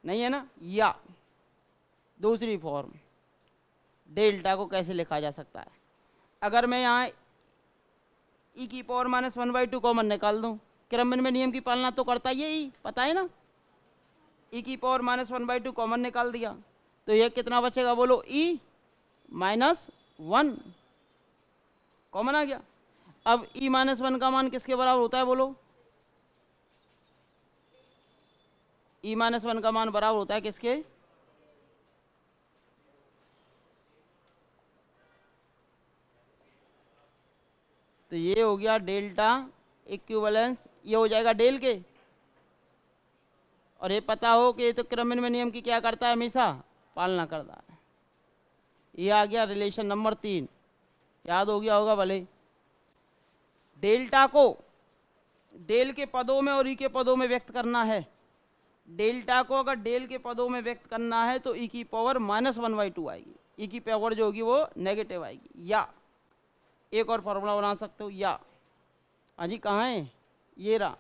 नहीं है ना। या दूसरी फॉर्म, डेल्टा को कैसे लिखा जा सकता है, अगर मैं यहाँ ई की power minus one by two common निकाल दूं, क्रमन में नियम की पालना तो करता ही, पता है ना। ई की power minus one by two common निकाल दिया तो ये कितना बचेगा, बोलो, ई माइनस वन कॉमन आ गया। अब ई माइनस वन का मान किसके बराबर होता है, बोलो, ई माइनस वन का मान बराबर होता है किसके, तो ये हो गया डेल्टा इक्विवेलेंस, ये हो जाएगा डेल के। और ये पता हो कि ये तो क्रमन नियम की क्या करता है, हमेशा पालना करता है। ये आ गया रिलेशन नंबर 3, याद हो गया होगा भले। डेल्टा को डेल के पदों में और ई के पदों में व्यक्त करना है। डेल्टा को अगर डेल के पदों में व्यक्त करना है तो ई की power minus one by to आएगी, ई की पावर जो होगी वो नेगेटिव आएगी। या एक और फॉर्मूला बना सकते हो, या, हाँ जी कहाँ है, ये रहा।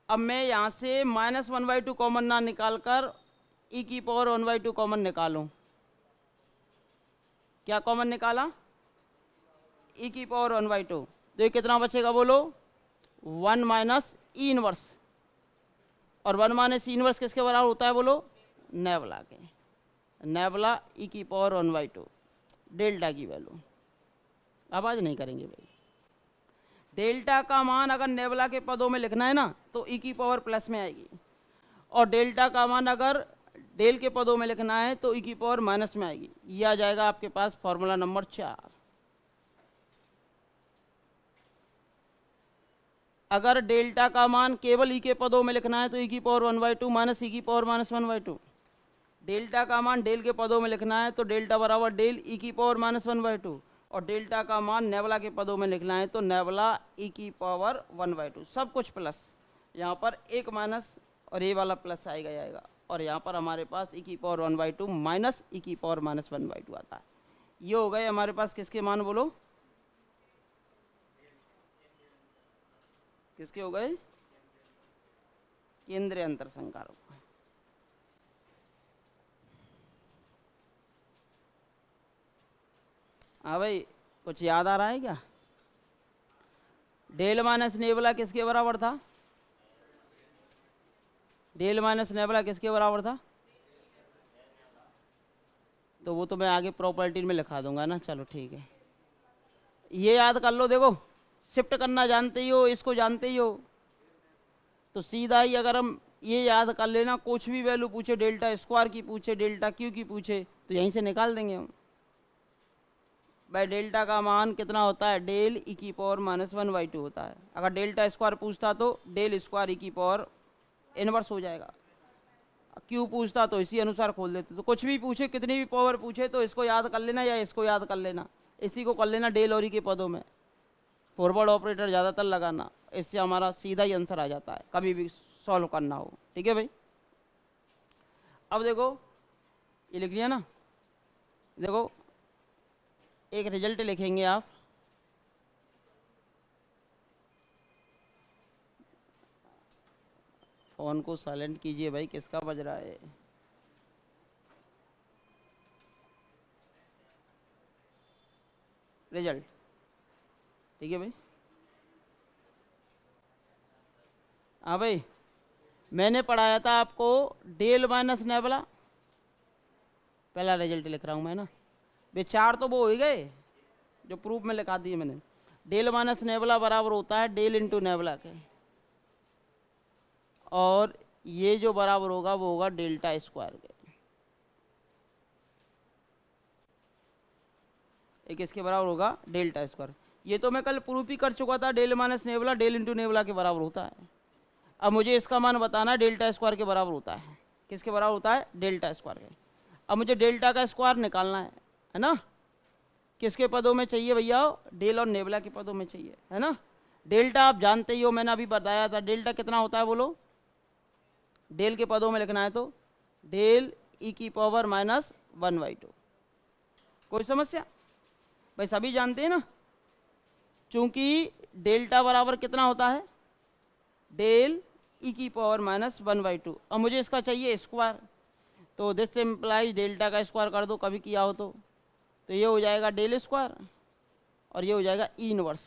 अब मैं यहाँ से minus one by two common ना निकाल कर ई की power one by two common निकालूं, क्या कॉमन निकाला, ई की पावर वन बाई टू, तो ये कितना बचेगा, बोलो, वन माइनस ई इनवर्स। और वन माइनस ई इनवर्स किसके बराबर होता है, बोलो, नेबला के, नेबला ई की power one by to, delta की वैल्यू। अब आज नहीं करेंगे भाई। डेल्टा का मान अगर नेबुला के पदों में लिखना है ना तो ई की पावर प्लस में आएगी, और डेल्टा का मान अगर डेल के पदों में लिखना है तो ई की पावर माइनस में आएगी। ये आ जाएगा आपके पास फॉर्मूला नंबर 4। अगर डेल्टा का मान केवल ई के पदों में लिखना है तो ई की पावर 1/2 माइनस ई की पावर माइनस 1/2। डेल्टा का मान डेल के पदों में लिखना है तो डेल्टा बराबर डेल ई की पावर माइनस 1/2, और डेल्टा का मान नेबुला के पदों में लिखना है तो नेबुला ई की पावर 1/2। सब कुछ प्लस, यहाँ पर एक माइनस और ये वाला प्लस आएगा, और यहाँ पर हमारे पास ई की पावर 1/2 माइनस ई की पावर माइनस 1/2 आता है। ये हो गए हमारे पास किसके मान, बोलो किसके हो गए, केंद्रीय अंतर संकारक। हाँ भाई, कुछ याद आ रहा है क्या? डेल माइनस नेबुला किसके बराबर था? डेल माइनस नेबुला किसके बराबर था? तो वो तो मैं आगे प्रॉपर्टी में लिखा दूंगा ना। चलो ठीक है, ये याद कर लो। देखो, शिफ्ट करना जानते ही हो, इसको जानते ही हो, तो सीधा ही अगर हम ये याद कर लेना, कुछ भी वैल्यू पूछे, डेल्टा स्क्वायर की पूछे, डेल्टा क्यू की पूछे, तो यहीं से निकाल देंगे हम। भाई डेल्टा का मान कितना होता है? डेल ई की पावर माइनस 1/2 होता है। अगर डेल्टा स्क्वायर पूछता तो डेल स्क्वायर ई की पावर इनवर्स हो जाएगा। क्यू पूछता तो इसी अनुसार खोल देते। तो कुछ भी पूछे, कितनी भी पावर पूछे, तो इसको याद कर लेना या इसको याद कर लेना, इसी को कर लेना डेल और ई के पदों में। फॉरवर्ड ऑपरेटर ज़्यादातर लगाना, इससे हमारा सीधा ही आंसर आ जाता है, कभी भी सॉल्व करना हो। ठीक है भाई, अब देखो ये लिख लिया ना। देखो, एक रिजल्ट लिखेंगे आप, फोन को साइलेंट कीजिए भाई, किसका बज रहा है? रिजल्ट, ठीक है भाई। हाँ भाई, मैंने पढ़ाया था आपको डेल माइनस नेबुला, पहला रिजल्ट लिख रहा हूँ मैं ना। विचार तो वो हो ही गए जो प्रूफ में लिखा दिए मैंने। डेल माइनस नेबुला बराबर होता है डेल इंटू नेबुला के, और ये जो बराबर होगा वो होगा डेल्टा स्क्वायर के। एक इसके बराबर होगा डेल्टा स्क्वायर। ये तो मैं कल प्रूफ ही कर चुका था, del minus nabla del into nabla के बराबर होता है। अब मुझे इसका मान बताना है, डेल्टा स्क्वायर के बराबर होता है। किसके बराबर होता है? डेल्टा स्क्वायर के। अब मुझे डेल्टा का स्क्वायर निकालना है ना। किसके पदों में चाहिए भैया? डेल और नेबुला के पदों में चाहिए, है ना। डेल्टा आप जानते ही हो, मैंने अभी बताया था। डेल्टा कितना होता है बोलो? डेल के पदों में लिखना है तो डेल ई की पावर माइनस 1/2। कोई समस्या? भाई सभी जानते हैं ना, चूंकि डेल्टा बराबर कितना होता है? डेल ई की पावर माइनस 1/2। अब मुझे इसका चाहिए स्क्वायर, तो दिस इम्प्लाइज डेल्टा का स्क्वायर कर दो, कभी किया हो तो ये हो जाएगा डेल स्क्वायर, और ये हो जाएगा ई इनवर्स।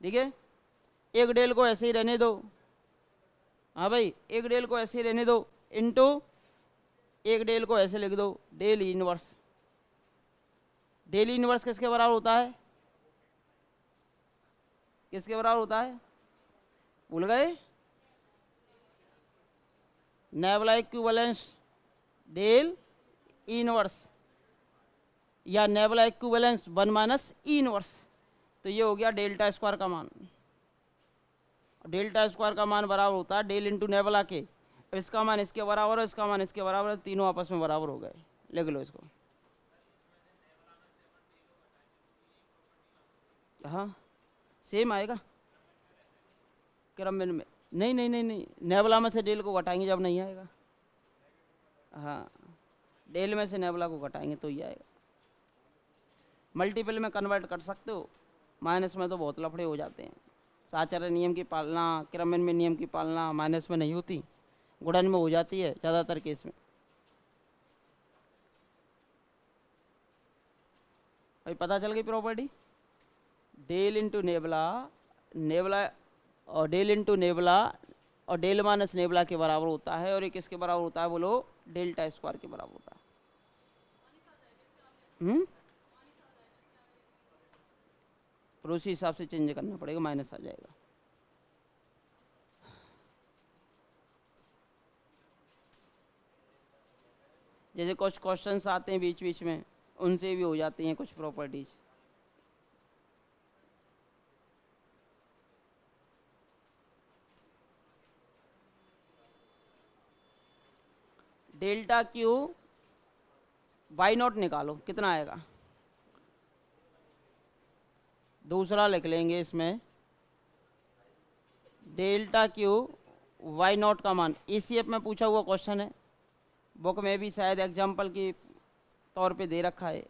ठीक है, एक डेल को ऐसे ही रहने दो। हाँ भाई, एक डेल को ऐसे ही रहने दो, इनटू एक डेल को ऐसे लिख दो, डेल इनवर्स। डेल इनवर्स किसके बराबर होता है? किसके बराबर होता है? भूल गए? नेबुला इक्विवेलेंस डेल इनवर्स, या nebula equivalence 1 minus e inverse. तो ये हो गया डेल्टा स्क्वायर का मान। डेल्टा स्क्वायर का मान बराबर होता है डेल इंटू नेबुला के। अब इसका मान इसके बराबर है, इसका मान इसके बराबर है, तीनों आपस में बराबर हो गए। लिख लो इसको। हाँ, सेम आएगा क्रम में। नहीं नहीं नहीं नहीं, नेबुला में से डेल को घटाएंगे जब नहीं आएगा। हाँ, डेल में से नेबुला को घटाएंगे तो ही आएगा। मल्टीपल में कन्वर्ट कर सकते हो, माइनस में तो बहुत लफड़े हो जाते हैं। साचार्य नियम की पालना, क्रमन में नियम की पालना माइनस में नहीं होती, गुणन में हो जाती है ज़्यादातर केस में। भाई पता चल गई property? Del into nabla, nabla और डेल इंटू नेबुला और डेल माइनस नेबुला के बराबर होता है, और एक किसके बराबर होता है बोलो? डेल्टा स्क्वायर के बराबर होता है। फिर उसी हिसाब से चेंज करना पड़ेगा, माइनस आ जाएगा। जैसे कुछ क्वेश्चंस आते हैं बीच बीच में, उनसे भी हो जाती हैं कुछ properties. Delta cube Y naught निकालो, कितना आएगा? दूसरा लिख लेंगे इसमें, डेल्टा क्यू वाई नॉट का मान, ईसीएफ में पूछा हुआ क्वेश्चन है, बुक में भी शायद एग्जाम्पल के तौर पे दे रखा है।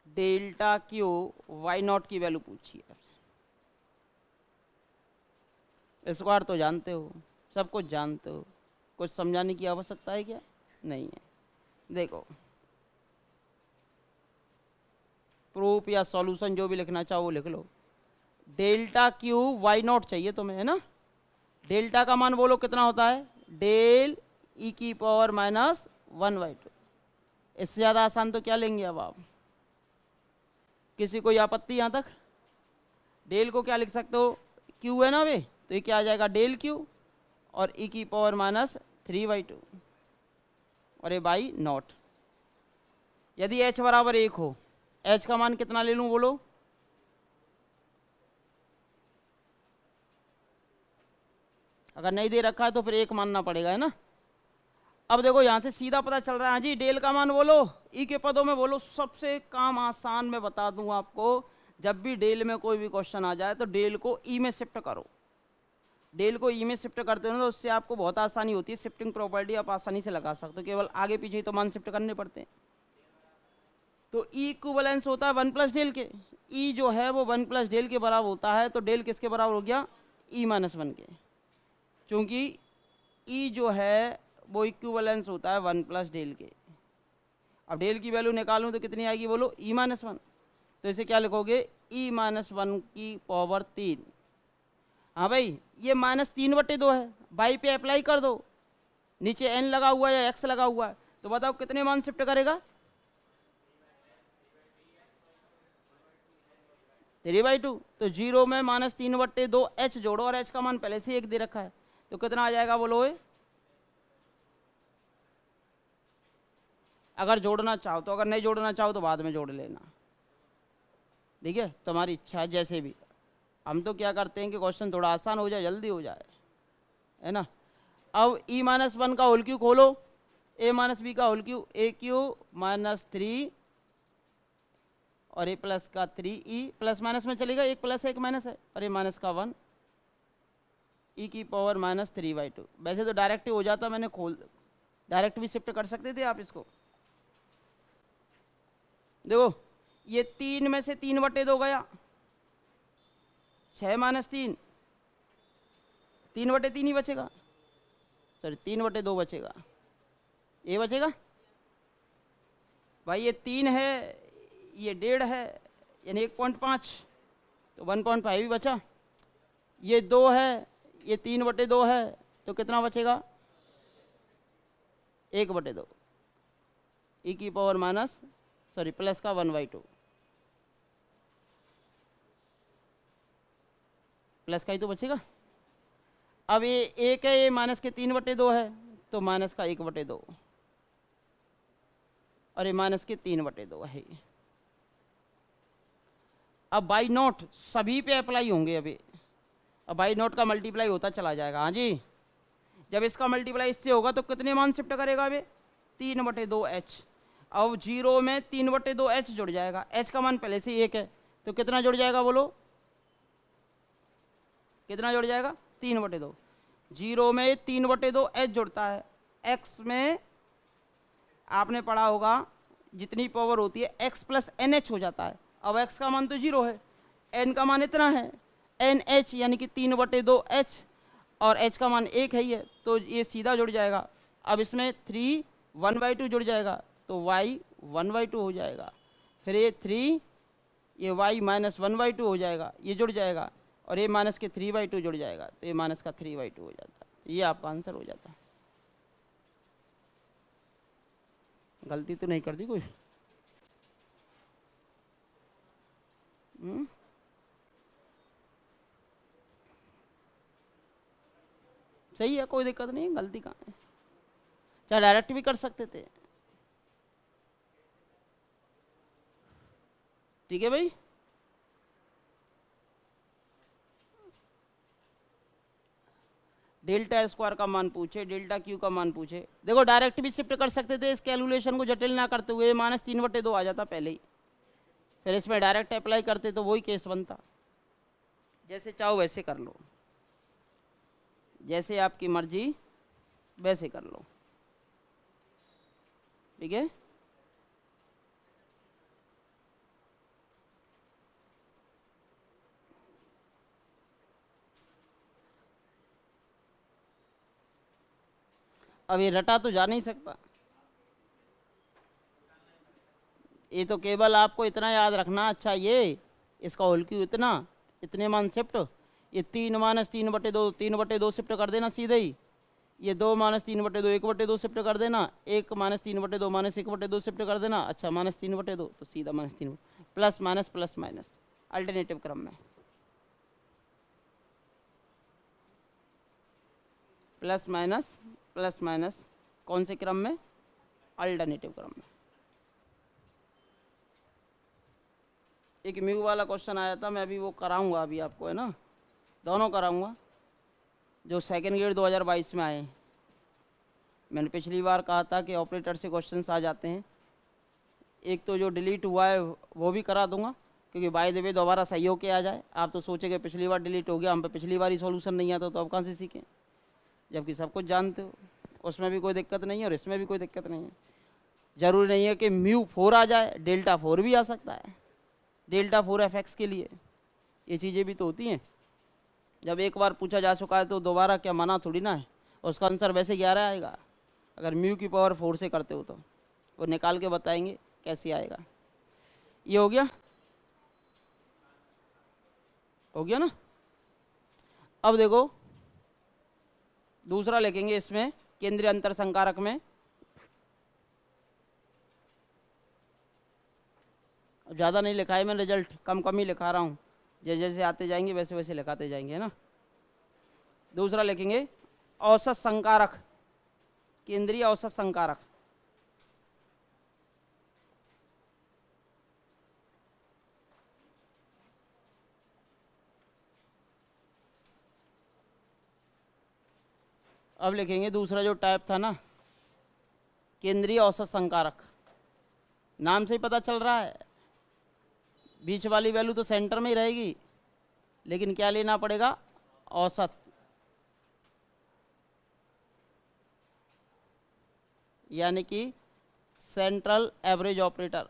डेल्टा क्यू वाई नॉट की वैल्यू पूछी है आपसे। स्क्वायर तो जानते हो, सब कुछ जानते हो, कुछ समझाने की आवश्यकता है क्या? नहीं है। देखो, प्रूफ या सॉल्यूशन जो भी लिखना चाहो वो लिख लो। डेल्टा क्यू वाई नॉट चाहिए तुम्हें, है ना? डेल्टा का मान बोलो कितना होता है? डेल ई की पावर माइनस 1/2। इससे ज़्यादा आसान तो क्या लेंगे अब आप? किसी कोई आपत्ति यहाँ तक? डेल को क्या लिख सकते हो? क्यू है ना वे, तो ये क्या आ जाएगा? डेल क्यू और ई की पावर माइनस 3/2 और ये बाई नॉट। यदि h बराबर 1 हो, h का मान कितना ले लूँ बोलो? अगर नहीं दे रखा है तो फिर 1 मानना पड़ेगा, है ना? अब देखो यहाँ से सीधा पता चल रहा है। हाँ जी, डेल का मान बोलो, ई के पदों में बोलो। सबसे काम आसान मैं बता दूं आपको, जब भी डेल में कोई भी क्वेश्चन आ जाए तो डेल को ई में शिफ्ट करो। डेल को ई में शिफ्ट करते हो तो उससे आपको बहुत आसानी होती है, शिफ्टिंग प्रॉपर्टी आप आसानी से लगा सकते हो। केवल आगे पीछे तो मान शिफ्ट करने पड़ते हैं। तो ई इक्विवेलेंस होता है 1 प्लस डेल के। ई जो है वो 1 प्लस डेल के बराबर होता है, तो डेल किसके बराबर हो गया? ई माइनस 1 के। क्योंकि ई जो है वो इक्विवेलेंस होता है 1 प्लस डेल के। अब डेल की वैल्यू निकालूं तो कितनी आएगी बोलो? E minus 1। तो इसे क्या लिखोगे? ई माइनस 1 की पावर 3। हाँ भाई, ये -3/2 है, बाई पे अप्लाई कर दो। नीचे n लगा हुआ है या x लगा हुआ है, तो बताओ कितने मान शिफ्ट करेगा? 3/2। तो 0 में -3/2 h जोड़ो, और h का मान पहले से 1 दे रखा है, तो कितना आ जाएगा बोलो? अगर जोड़ना चाहो तो, अगर नहीं जोड़ना चाहो तो बाद में जोड़ लेना, ठीक है? तुम्हारी इच्छा है, जैसे भी। हम तो क्या करते हैं कि क्वेश्चन थोड़ा आसान हो जाए, जल्दी हो जाए, है ना? अब e माइनस 1 का होल क्यू खोलो, a माइनस बी का होल क्यू, ए क्यू माइनस 3 और ए प्लस का 3e, प्लस माइनस में चलेगा, एक प्लस एक माइनस है, और ए माइनस का 1 e की पावर माइनस 3/2। वैसे तो डायरेक्ट ही हो जाता, मैंने खोल, डायरेक्ट भी शिफ्ट कर सकते थे आप इसको। देखो, ये 3 में से 3/2 गया, 6 माइनस 3, 3/3 ही बचेगा, सॉरी 3/2 बचेगा, ये बचेगा भाई। ये 3 है, ये 1.5 है, यानी 1.5, तो 1.5 ही बचा। ये 2 है, ये 3/2 है, तो कितना बचेगा? 1/2 ई की पावर माइनस, सॉरी प्लस का 1/2, प्लस का ही तो बचेगा। अब ये 1 है, ये माइनस के 3/2 है, तो माइनस का 1/2, और ये माइनस के 3/2 है। अब बाई नोट सभी पे अप्लाई होंगे अभी। अब बाई नोट का मल्टीप्लाई होता चला जाएगा। हाँ जी, जब इसका मल्टीप्लाई इससे होगा तो कितने मान शिफ्ट करेगा अभी? 3/2h। अब 0 में 3/2h जुड़ जाएगा, h का मान पहले से 1 है, तो कितना जुड़ जाएगा बोलो? कितना जुड़ जाएगा? 3/2। 0 में 3/2h जुड़ता है। x में आपने पढ़ा होगा जितनी पावर होती है x प्लस NH हो जाता है। अब x का मान तो 0 है, n का मान इतना है, NH यानी कि 3/2h, और h का मान 1 है ही है, तो ये सीधा जुड़ जाएगा। अब इसमें 3 1/2 जुड़ जाएगा, तो y 1/2 हो जाएगा। फिर ये 3, ये y माइनस 1/2 हो जाएगा, ये जुड़ जाएगा, और ये माइनस के 3/2 जुड़ जाएगा, तो ये माइनस का 3/2 हो जाता है। ये आपका आंसर हो जाता है। गलती तो नहीं कर दी कोई? सही है, कोई दिक्कत नहीं है, गलती कहाँ है। चाहे डायरेक्ट भी कर सकते थे। ठीक है भाई। डेल्टा स्क्वायर का मान पूछे, डेल्टा क्यू का मान पूछे, देखो डायरेक्ट भी शिफ्ट कर सकते थे, इस कैलकुलेशन को जटिल ना करते हुए -3/2 आ जाता पहले ही, फिर इसमें डायरेक्ट अप्लाई करते तो वही केस बनता। जैसे चाहो वैसे कर लो, जैसे आपकी मर्जी वैसे कर लो। ठीक है। अब ये रटा तो जा नहीं सकता, ये तो केवल आपको इतना याद रखना, अच्छा ये इसका होल क्यू इतना, इतने मान शिफ्ट, ये 3 - 3/2, 3/2 शिफ्ट कर देना सीधे ही, ये 2 - 3/2, 1/2 शिफ्ट कर देना, 1 - 3/2 -1/2 शिफ्ट कर देना, अच्छा -3/2 तो सीधा -3 plus minus plus minus alternative क्रम में, प्लस माइनस कौन से क्रम में? अल्टरनेटिव क्रम में। एक म्यू वाला क्वेश्चन आया था, मैं अभी वो कराऊंगा, अभी आपको है ना, दोनों कराऊंगा जो सेकेंड ग्रेड 2022 में आए। मैंने पिछली बार कहा था कि ऑपरेटर से क्वेश्चंस आ जाते हैं, एक तो जो डिलीट हुआ है वो भी करा दूंगा, क्योंकि बाय द वे दोबारा सही होके आ जाए। आप तो सोचेंगे पिछली बार डिलीट हो गया, हम पे पिछली बार ही सॉल्यूशन नहीं आता, तो अब कहाँ से सीखें, जबकि सब कुछ जानते हो। उसमें भी कोई दिक्कत नहीं है और इसमें भी कोई दिक्कत नहीं है। ज़रूरी नहीं है कि μ4 आ जाए, डेल्टा 4 भी आ सकता है, डेल्टा 4 fx के लिए, ये चीज़ें भी तो होती हैं। जब एक बार पूछा जा चुका है तो दोबारा क्या मना थोड़ी ना है, उसका आंसर वैसे 11 आएगा, अगर μ⁴ से करते हो तो वो निकाल के बताएंगे कैसे आएगा। ये हो गया ना। अब देखो दूसरा लिखेंगे इसमें, केंद्रीय अंतर संकारक में ज़्यादा नहीं लिखा है मैं, रिजल्ट कम कम ही लिखा रहा हूँ, जैसे जैसे आते जाएंगे वैसे वैसे लिखाते जाएंगे, है ना। दूसरा लिखेंगे औसत संकारक, केंद्रीय औसत संकारक। अब लिखेंगे दूसरा जो टाइप था ना, केंद्रीय औसत संकारक, नाम से ही पता चल रहा है बीच वाली वैल्यू तो सेंटर में ही रहेगी, लेकिन क्या लेना पड़ेगा? औसत, यानी कि central average operator.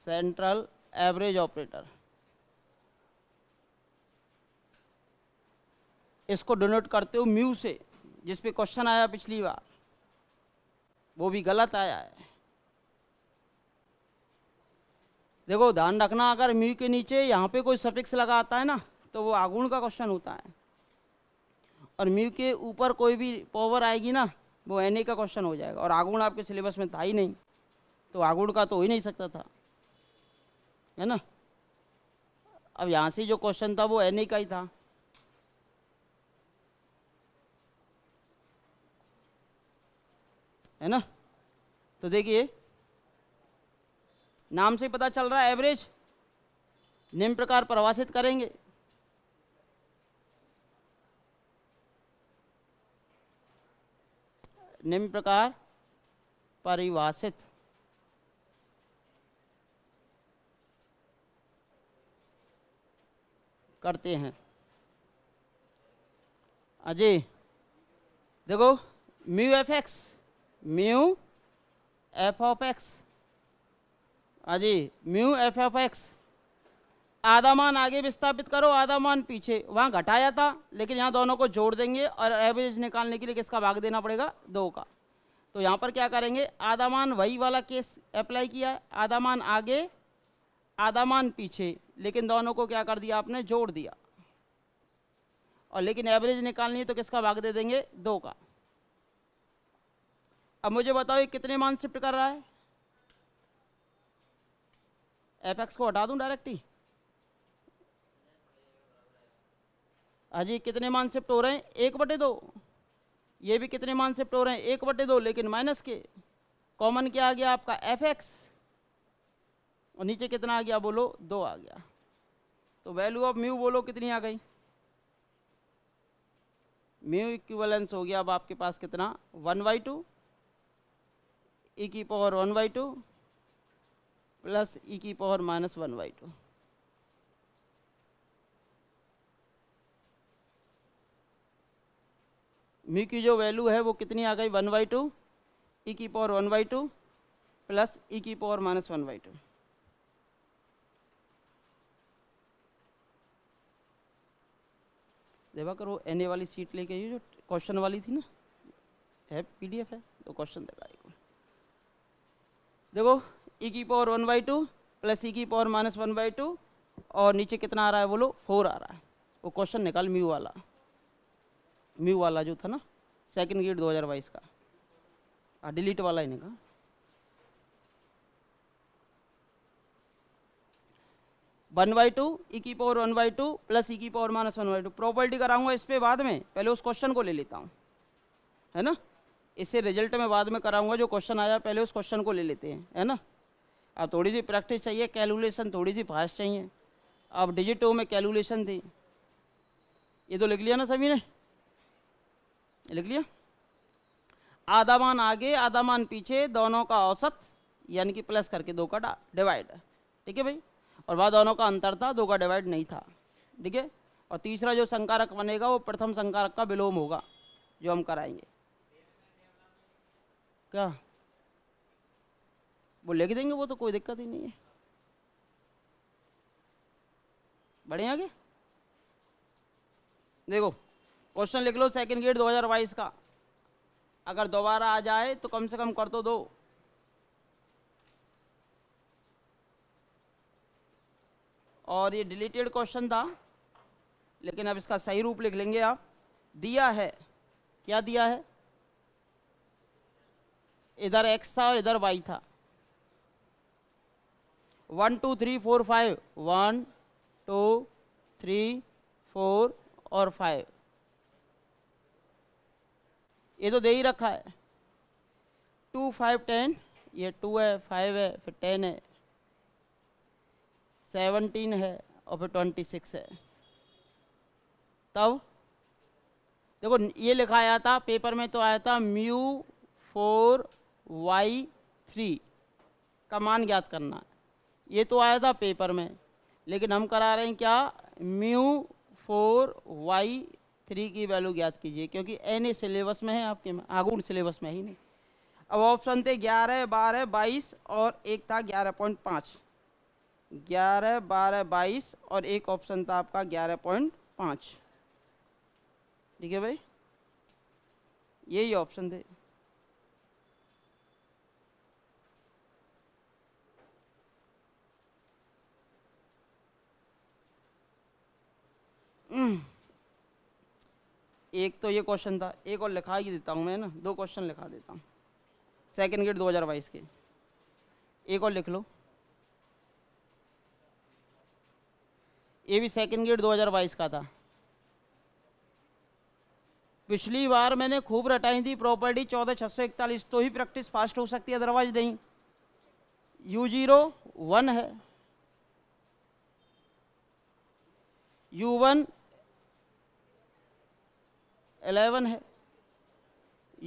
Central average operator, इसको डिनोट करते हो म्यू से, जिस पे क्वेश्चन आया पिछली बार वो भी गलत आया है। देखो ध्यान रखना, अगर म्यू के नीचे यहाँ पे कोई सफिक्स लगा आता है ना तो वो आगुण का क्वेश्चन होता है, और म्यू के ऊपर कोई भी पावर आएगी ना वो एन का क्वेश्चन हो जाएगा, और आगुण आपके सिलेबस में था ही नहीं, तो आगुण का तो हो ही नहीं सकता था, है ना। अब यहाँ से जो क्वेश्चन था वो एन का ही था, है ना। तो देखिए नाम से पता चल रहा है एवरेज, निम्न प्रकार परिभाषित करेंगे। निम्न प्रकार परिभाषित करते हैं। अजय देखो mu F of x, Ajay mu F of x, आधा मान आगे विस्थापित करो, आधा मान पीछे, वहाँ घटाया था लेकिन यहाँ दोनों को जोड़ देंगे, और एवरेज निकालने के लिए किसका भाग देना पड़ेगा? 2 का। तो यहाँ पर क्या करेंगे, आधा मान वही वाला केस अप्लाई किया है, आधा मान आगे आधा मान पीछे, लेकिन दोनों को क्या कर दिया आपने, जोड़ दिया। और लेकिन एवरेज निकालनी है तो किसका भाग दे देंगे, 2 का। अब मुझे बताओ ये कितने मान शिफ्ट कर रहा है, एफ एक्स को हटा दूं डायरेक्ट ही। अजी कितने मान शिफ्ट हो रहे हैं, 1/2। ये भी कितने मान शिफ्ट हो रहे हैं, 1/2, लेकिन माइनस के। कॉमन क्या आ गया आपका, एफ एक्स, और नीचे कितना आ गया बोलो, 2 आ गया। तो वैल्यू ऑफ म्यू बोलो कितनी आ गई, म्यू इक्विवेलेंस हो गया अब आपके पास कितना, 1/2 e की पावर 1/2 प्लस e की पावर -1/2। म्यू की जो वैल्यू है वो कितनी आ गई, 1/2 e की पावर 1/2 प्लस e की पावर -1/2। देखा करो एनए वाली सीट लेके, ये जो क्वेश्चन वाली थी ना, है पीडीएफ है, तो क्वेश्चन देखा देखो, e की पावर 1/2 प्लस e की पावर -1/2, और नीचे कितना आ रहा है बोलो, 4 आ रहा है। वो क्वेश्चन निकाल म्यू वाला जो था ना, सेकंड ग्रेड 2022 का, डिलीट वाला ही निकाल। वन बाई टू ई की पावर 1/2 प्लस ई की पावर -1/2। प्रॉपर्टी कराऊंगा इस पे बाद में, पहले उस क्वेश्चन को ले लेता हूँ, है ना। इससे रिजल्ट में बाद में कराऊंगा, जो क्वेश्चन आया पहले उस क्वेश्चन को ले लेते हैं, है ना। अब थोड़ी सी प्रैक्टिस चाहिए, कैलकुलेशन थोड़ी सी फास्ट चाहिए। अब डिजिटो में कैलकुलेशन थी, ये तो लिख लिया ना सभी ने, लिख लिया। आधा मान आगे आधा मान पीछे, दोनों का औसत यानी कि प्लस करके 2 का डिवाइड, ठीक है भाई। और वह दोनों का अंतर था, 2 का डिवाइड नहीं था, ठीक है। और तीसरा जो संकारक बनेगा वो प्रथम संकारक का विलोम होगा, जो हम कराएंगे। क्या वो लिख देंगे, वो तो कोई दिक्कत ही नहीं है। बढ़े आगे देखो, क्वेश्चन लिख लो सेकंड ग्रेड 2022 का, अगर दोबारा आ जाए तो कम से कम कर तो दो। और ये डिलीटेड क्वेश्चन था, लेकिन अब इसका सही रूप लिख लेंगे आप। दिया है, क्या दिया है, इधर x था और इधर y था। 1 2 3 4 5, 1 2 3 4 और 5, ये तो दे ही रखा है। 2 5 10, ये 2 है, 5 है, फिर 10 है, 17 है, और फिर 26 है। तब देखो ये लिखा आया था पेपर में, तो आया था μ4y3 का मान ज्ञात करना है, ये तो आया था पेपर में। लेकिन हम करा रहे हैं क्या, μ4y3 की वैल्यू ज्ञात कीजिए, क्योंकि एन सिलेबस में है आपके में, आगुण सिलेबस में ही नहीं। अब ऑप्शन थे 11 12 22 और एक था 11.5, 11 12 22 और एक ऑप्शन था आपका 11.5, ठीक है भाई, यही ऑप्शन थे। एक तो ये क्वेश्चन था, एक और लिखा ही देता हूँ मैं ना, 2 क्वेश्चन लिखा देता हूँ सेकंड ग्रेड 2022 के, एक और लिख लो। ये भी सेकंड ग्रेड 2022 का था। पिछली बार मैंने खूब रटाई थी प्रॉपर्टी 14,641, तो ही प्रैक्टिस फास्ट हो सकती है, अदरवाइज नहीं। u0 1 है, u1 11 है,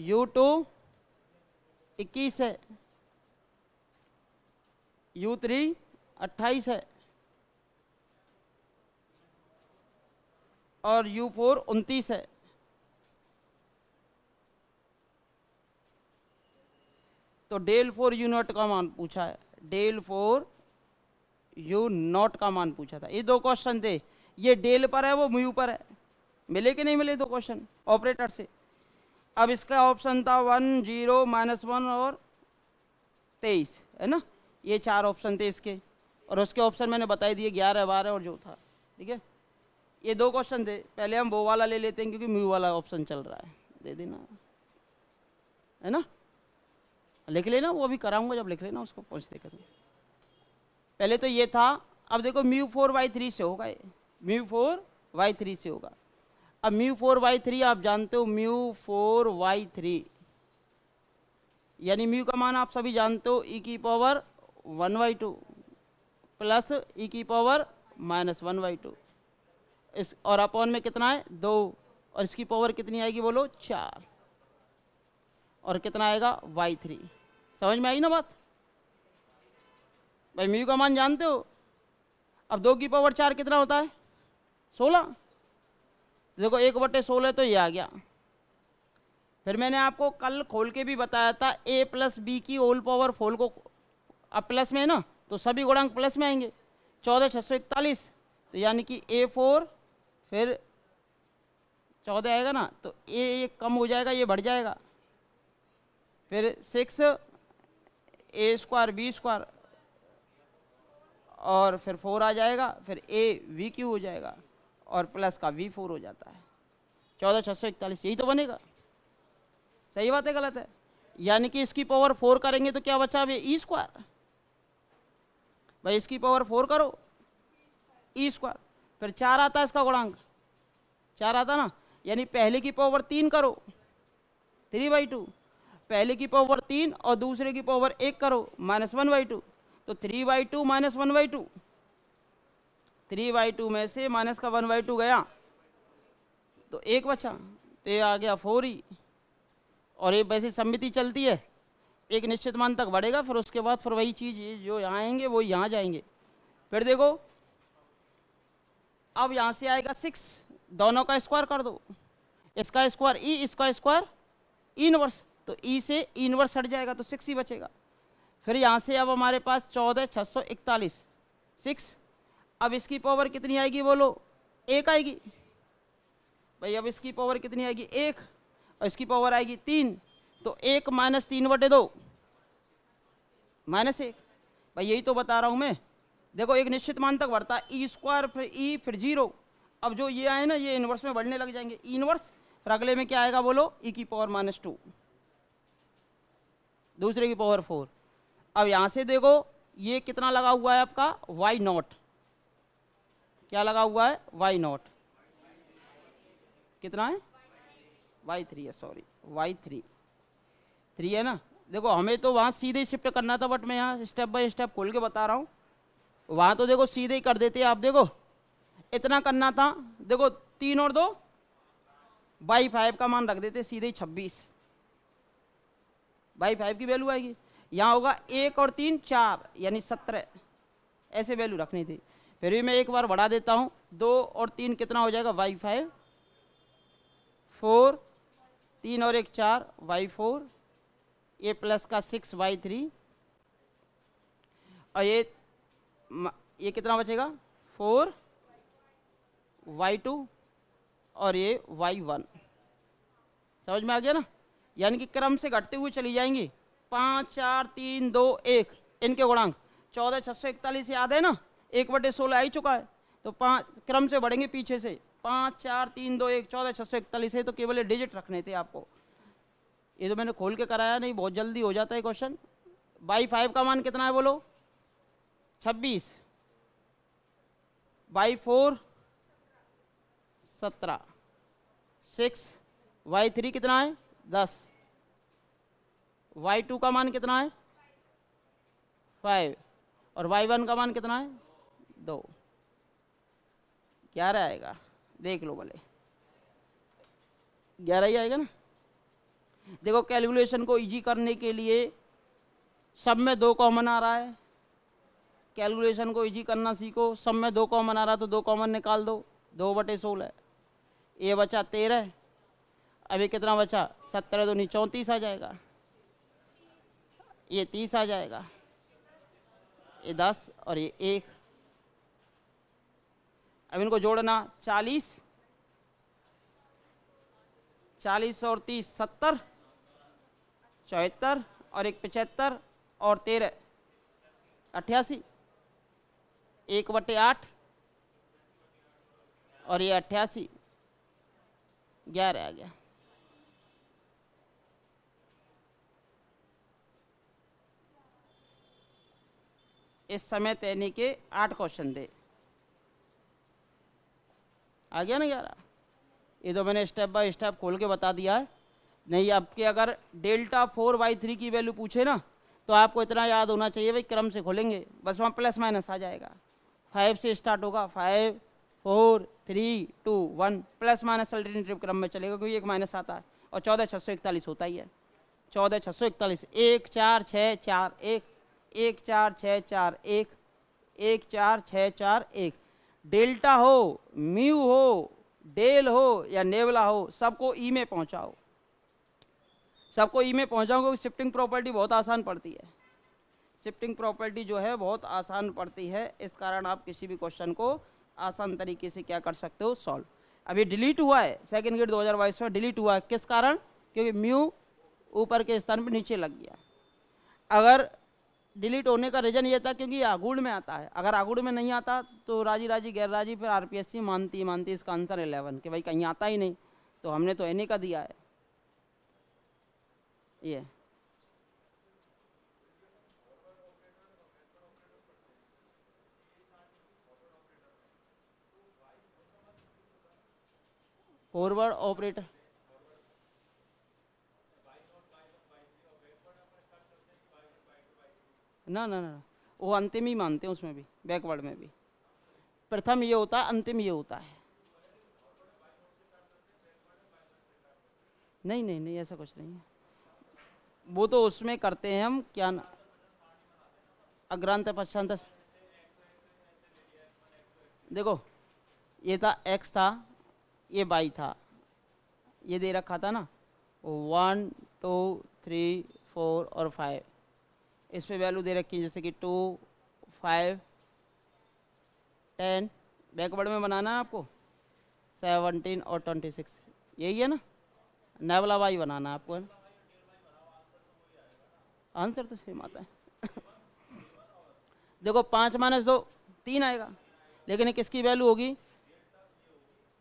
u2 21 है, u3 28 है, और u4 29 है। तो डेल 4 यू नॉट का मान पूछा है, डेल 4 यू नॉट का मान पूछा था। ये 2 क्वेश्चन थे, ये डेल पर है, वो म्यू पर है। मिले कि नहीं मिले 2 क्वेश्चन ऑपरेटर से। अब इसका ऑप्शन था 1 0 -1 और 23, है ना, ये 4 ऑप्शन थे इसके। और उसके ऑप्शन मैंने बता ही दिए 11, 12 और जो था। ठीक है, ये 2 क्वेश्चन थे। पहले हम वो वाला ले लेते हैं क्योंकि म्यू वाला ऑप्शन चल रहा है। दे देना, है ना, लिख लेना, वो अभी कराऊंगा जब लिख लेना उसको पहुँचते करें। पहले तो ये था, अब देखो म्यू 4/3 से होगा ये, म्यू 4/3 से होगा। अब म्यू 4/3 आप जानते हो, म्यू 4/3 यानी म्यू का मान आप सभी जानते हो, e की पावर 1/2 प्लस e की पावर -1/2 इस, और अपॉन में कितना है 2, और इसकी पावर कितनी आएगी बोलो 4, और कितना आएगा y3। समझ में आई ना बात भाई? म्यू का मान जानते हो। अब 2 की पावर 4 कितना होता है 16। देखो 1/16 तो ये आ गया। फिर मैंने आपको कल खोल के भी बताया था a + b की होल पावर 4 को, अब प्लस में है ना तो सभी गुणांक प्लस में आएंगे। 14,641 तो यानी कि a4 फिर 14 आएगा ना, तो a कम हो जाएगा, ये बढ़ जाएगा। फिर 6 a² b² और फिर 4 आ जाएगा, फिर a v³ हो जाएगा और प्लस का v4 हो जाता है। 14,641 यही तो बनेगा। सही बात है गलत है? यानी कि इसकी पावर 4 करेंगे तो क्या बचा अभी e²। भाई इसकी पावर 4 करो e², फिर 4 आता है इसका गुणांक, 4 आता ना, यानी पहले की पावर 3 करो 3/2, पहले की पावर 3 और दूसरे की पावर 1 करो -1/2, तो 3/2 -1/2, 3/2 में से माइनस का 1/2 गया तो 1 बचा, तो ये आ गया 4e। और ये वैसे सममिति चलती है, एक निश्चित मान तक बढ़ेगा, फिर उसके बाद फिर वही चीज जो यहाँ आएंगे वो यहाँ जाएंगे। फिर देखो अब यहाँ से आएगा 6, दोनों का स्क्वायर कर दो, इसका स्क्वायर e, इसका स्क्वायर इनवर्स, तो e से इनवर्स हट जाएगा तो 6 ही बचेगा। फिर यहाँ से अब हमारे पास 14,641 6, अब इसकी पावर कितनी आएगी बोलो 1 आएगी। भाई अब इसकी पावर कितनी आएगी 1 और इसकी पावर आएगी 3, तो 1 - 3/2 -1। भाई यही तो बता रहा हूं मैं। देखो एक निश्चित मान तक बढ़ता है, e² फिर e फिर 0। अब जो ये आए ना ये इनवर्स में बढ़ने लग जाएंगे, इनवर्स, फिर अगले में क्या आएगा बोलो e की पावर -2, दूसरे की पावर 4। अब यहां से देखो ये कितना लगा हुआ है आपका y0, क्या लगा हुआ है y0, कितना है y3 है, सॉरी y3 3 है ना। देखो हमें तो वहां सीधे शिफ्ट करना था, बट मैं यहाँ स्टेप बाय स्टेप खोल के बता रहा हूँ। वहां तो देखो सीधे ही कर देते आप, देखो इतना करना था, देखो 3 और 2 y5 का मान रख देते सीधे ही 26, y5 की वैल्यू आएगी। यहाँ होगा 1 और 3 4 यानी 17, ऐसे वैल्यू रखनी थी। फिर भी मैं एक बार बढ़ा देता हूँ, 2 और 3 कितना हो जाएगा y5, 4, 3 और 1 4 y4, ये प्लस का 6 y3, और ये कितना बचेगा 4 y2 और ये y1। समझ में आ गया ना? यानी कि क्रम से घटते हुए चली जाएंगी, 5 4 3 2 1 इनके गुणांक। 14,641 याद है ना, 1/16 आ ही चुका है, तो 5 क्रम से बढ़ेंगे पीछे से, 5 4 3 2 1 14,641 है, तो केवल ये डिजिट रखने थे आपको। ये तो मैंने खोल के कराया नहीं, बहुत जल्दी हो जाता है क्वेश्चन। y5 का मान कितना है बोलो 26, y4 17, 6, y3 कितना है 10, y2 का मान कितना है 5 और y1 का मान कितना है 2। 11 आएगा, देख लो भले 11 ही आएगा ना। देखो कैलकुलेशन को इजी करने के लिए सब में 2 कॉमन आ रहा है, कैलकुलेशन को इजी करना सीखो। सब में 2 कॉमन आ रहा तो 2 कॉमन निकाल दो, 2/16, ये बचा 13, अभी कितना बचा 17 दूनी 34 आ जाएगा, ये 30 आ जाएगा, ये 10 और ये 1। अब इनको जोड़ना 40 और 30 70, 74 और 1 75 और 13 88। 1/8 और ये 88, 11 आ गया। इस समय तैनी के 8 क्वेश्चन थे, आ गया ना 11। ये तो मैंने स्टेप बाय स्टेप खोल के बता दिया है। नहीं, आपके अगर डेल्टा 4/3 की वैल्यू पूछे ना तो आपको इतना याद होना चाहिए भाई, क्रम से खोलेंगे बस, वहाँ प्लस माइनस आ जाएगा। 5 से स्टार्ट होगा, 5 4 3 2 1, प्लस माइनस अल्टरनेटिव क्रम में चलेगा क्योंकि एक माइनस आता है। और 14,641 होता ही है। 14,641, 1 4 6 4 1, 1 4 6 4 1, 1 4 6 4 1। डेल्टा हो, म्यू हो, डेल हो या नेवला हो, सबको ई में पहुंचाओ, सबको ई में पहुंचाओगे। शिफ्टिंग प्रॉपर्टी बहुत आसान पड़ती है, शिफ्टिंग प्रॉपर्टी जो है बहुत आसान पड़ती है, इस कारण आप किसी भी क्वेश्चन को आसान तरीके से क्या कर सकते हो, सॉल्व। अभी डिलीट हुआ है, सेकंड गेट 2022 में डिलीट हुआ है, किस कारण? क्योंकि म्यू ऊपर के स्थान पर नीचे लग गया। अगर डिलीट होने का रीजन ये था क्योंकि आगुड़ में आता है, अगर आगुड़ में नहीं आता तो राजी राजी गैर राजी, फिर आरपीएससी मानती मानती इसका आंसर 11 कि भाई कहीं आता ही नहीं, तो हमने तो एने का दिया है ये। फॉरवर्ड ऑपरेटर ना ना ना, वो अंतिम ही मानते हैं, उसमें भी बैकवर्ड में भी प्रथम ये होता है, अंतिम ये होता है। नहीं नहीं नहीं, ऐसा कुछ नहीं है, वो तो उसमें करते हैं हम क्या अग्रांत पश्चांत। देखो ये था x था, ये y था, ये दे रखा था ना 1 2 3 4 और 5, इस पे वैल्यू दे रखी है जैसे कि 2 5 10, बैकवर्ड में बनाना है आपको 17 और 26, यही है ना। नेवला वाई बनाना है आपको, आंसर तो सेम आता है। देखो 5 - 2 3 आएगा, लेकिन किसकी वैल्यू होगी?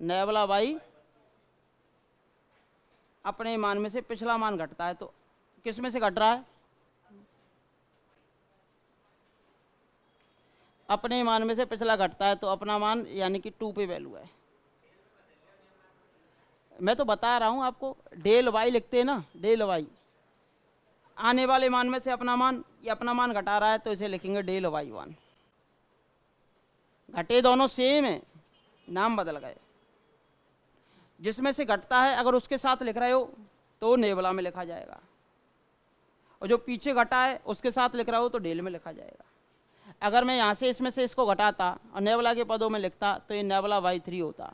नेवला वाई अपने मान में से पिछला मान घटता है, तो किस में से घट रहा है? अपने मान में से पिछला घटता है, तो अपना मान यानी कि 2 पे वैल्यू है। मैं तो बता रहा हूं आपको, डेल वाई लिखते हैं ना, डेल वाई आने वाले मान में से अपना मान, ये अपना मान घटा रहा है तो इसे लिखेंगे डेल वाई 1। घटे दोनों सेम है, नाम बदल गए। जिसमें से घटता है अगर उसके साथ लिख रहे हो तो नेवला में लिखा जाएगा, और जो पीछे घटा है उसके साथ लिख रहा हो तो डेल में लिखा जाएगा। अगर मैं यहाँ से इसमें से इसको घटाता और नेवला के पदों में लिखता तो ये नेवला वाई 3 होता।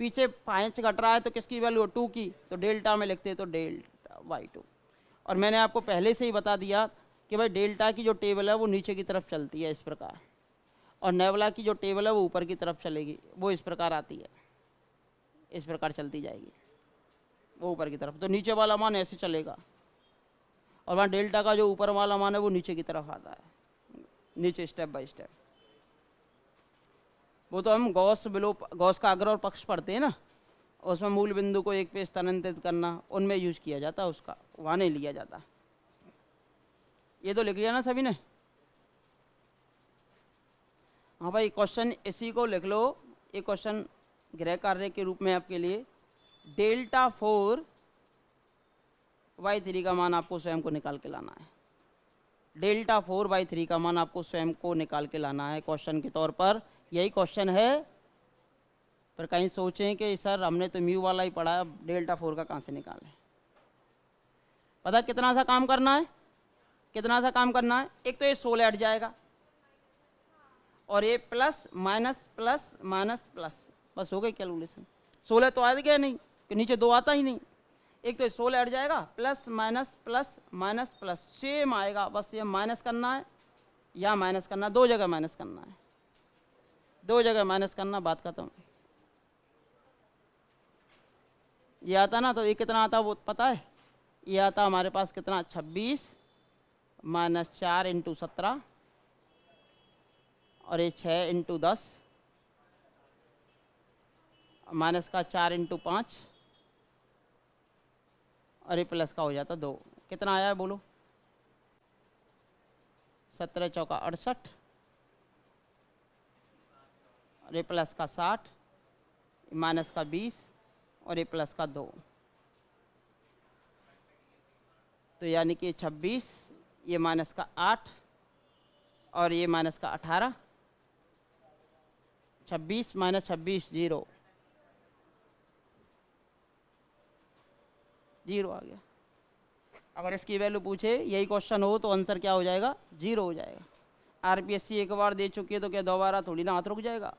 पीछे 5 घट रहा है तो किसकी वैल्यू 2 की, तो डेल्टा में लिखते तो डेल्टा वाई 2। और मैंने आपको पहले से ही बता दिया कि भाई डेल्टा की जो टेबल है वो नीचे की तरफ चलती है इस प्रकार, और नेवला की जो टेबल है वो ऊपर की तरफ चलेगी, वो इस प्रकार आती है, इस प्रकार चलती जाएगी वो ऊपर की तरफ। तो नीचे वाला मान ऐसे चलेगा, और वहाँ डेल्टा का जो ऊपर वाला मान है वो नीचे की तरफ आता है, नीचे स्टेप बाय स्टेप। वो तो हम गॉस विलोप, गॉस का अग्र और पक्ष पढ़ते हैं ना, उसमें मूल बिंदु को एक पे स्थानांतरित करना, उनमें यूज किया जाता है उसका, वहाँ नहीं लिया जाता। ये तो लिख लिया ना सभी ने? हाँ भाई, क्वेश्चन इसी को लिख लो, ये क्वेश्चन गृह कार्य के रूप में आपके लिए। डेल्टा 4/3 का मान आपको स्वयं को निकाल के लाना है। डेल्टा 4/3 का मान आपको स्वयं को निकाल के लाना है क्वेश्चन के तौर पर, यही क्वेश्चन है। पर कहीं सोचें कि सर हमने तो म्यू वाला ही पढ़ा है, डेल्टा 4 का कहाँ से निकालें? पता कितना सा काम करना है, कितना सा काम करना है? एक तो ये 16 हट जाएगा, और ये plus minus plus minus plus, बस हो गई कैलकुलेशन। 16 तो आ गया नहीं कि नीचे 2 आता ही नहीं। एक तो 16 हट जाएगा, प्लस माइनस प्लस सेम आएगा, बस ये माइनस करना है या माइनस करना, 2 जगह माइनस करना है, 2 जगह माइनस करना, बात खत्म। ये आता ना, तो ये कितना आता वो पता है? ये आता हमारे पास कितना, 26 - 4 × 17, और ये 6 इंटू 10 माइनस का 4 इंटू 5 और ये प्लस का हो जाता 2। कितना आया है बोलो? 17 चौका 68 और ये प्लस का 60 माइनस का 20 और ये प्लस का 2, तो यानी कि 26, ये माइनस का 8 और ये माइनस का 18। 26 माइनस 26 0 आ गया। अगर इसकी वैल्यू पूछे, यही क्वेश्चन हो, तो आंसर क्या हो जाएगा? 0 हो जाएगा। आरपीएससी एक बार दे चुकी है तो क्या दोबारा थोड़ी ना हाथ रुक जाएगा।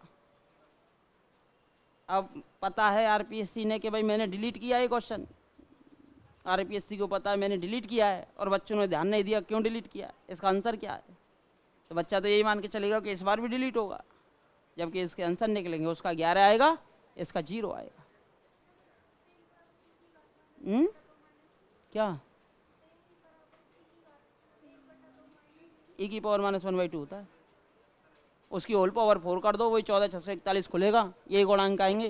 अब पता है आरपीएससी ने कि भाई मैंने डिलीट किया है क्वेश्चन, आरपीएससी को पता है मैंने डिलीट किया है और बच्चों ने ध्यान नहीं दिया क्यों डिलीट किया, इसका आंसर क्या है। तो बच्चा तो यही मान के चलेगा कि इस बार भी डिलीट होगा, जबकि इसके आंसर निकलेंगे, उसका 11 आएगा, इसका 0 आएगा। क्या? e की पावर -1/2 होता है, उसकी होल पावर 4 कर दो, वही 14,641 खुलेगा, यही गुणांक आएंगे,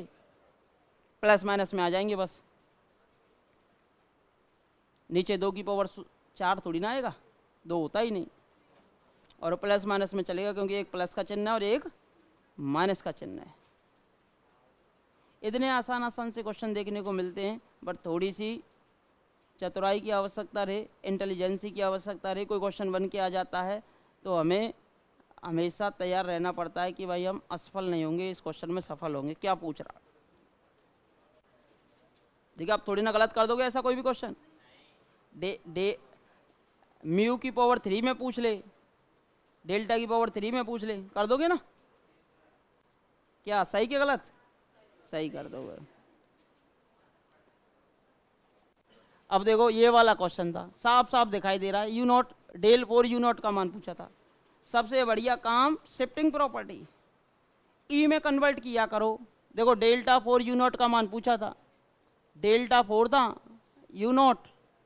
प्लस माइनस में आ जाएंगे बस। नीचे 2 की पावर 4 थोड़ी ना आएगा, 2 होता ही नहीं, और प्लस माइनस में चलेगा क्योंकि एक प्लस का चिन्ह है और एक माइनस का चिन्ह है। इतने आसान आसान से क्वेश्चन देखने को मिलते हैं, बट थोड़ी सी चतुराई की आवश्यकता रहे, इंटेलिजेंसी की आवश्यकता रहे। कोई क्वेश्चन बन के आ जाता है तो हमें हमेशा तैयार रहना पड़ता है कि भाई हम असफल नहीं होंगे, इस क्वेश्चन में सफल होंगे। क्या पूछ रहा? देखिए आप थोड़ी ना गलत कर दोगे ऐसा कोई भी क्वेश्चन। म्यू की पावर 3 में पूछ ले, डेल्टा की पावर 3 में पूछ ले, कर दोगे ना? क्या सही के गलत? सही कर दोगे। अब देखो ये वाला क्वेश्चन था, साफ साफ दिखाई दे रहा है, U0 डेल 4 U0 का मान पूछा था। सबसे बढ़िया काम शिफ्टिंग प्रॉपर्टी, ई में कन्वर्ट किया करो। देखो डेल्टा 4 U0 का मान पूछा था, डेल्टा 4 था U0,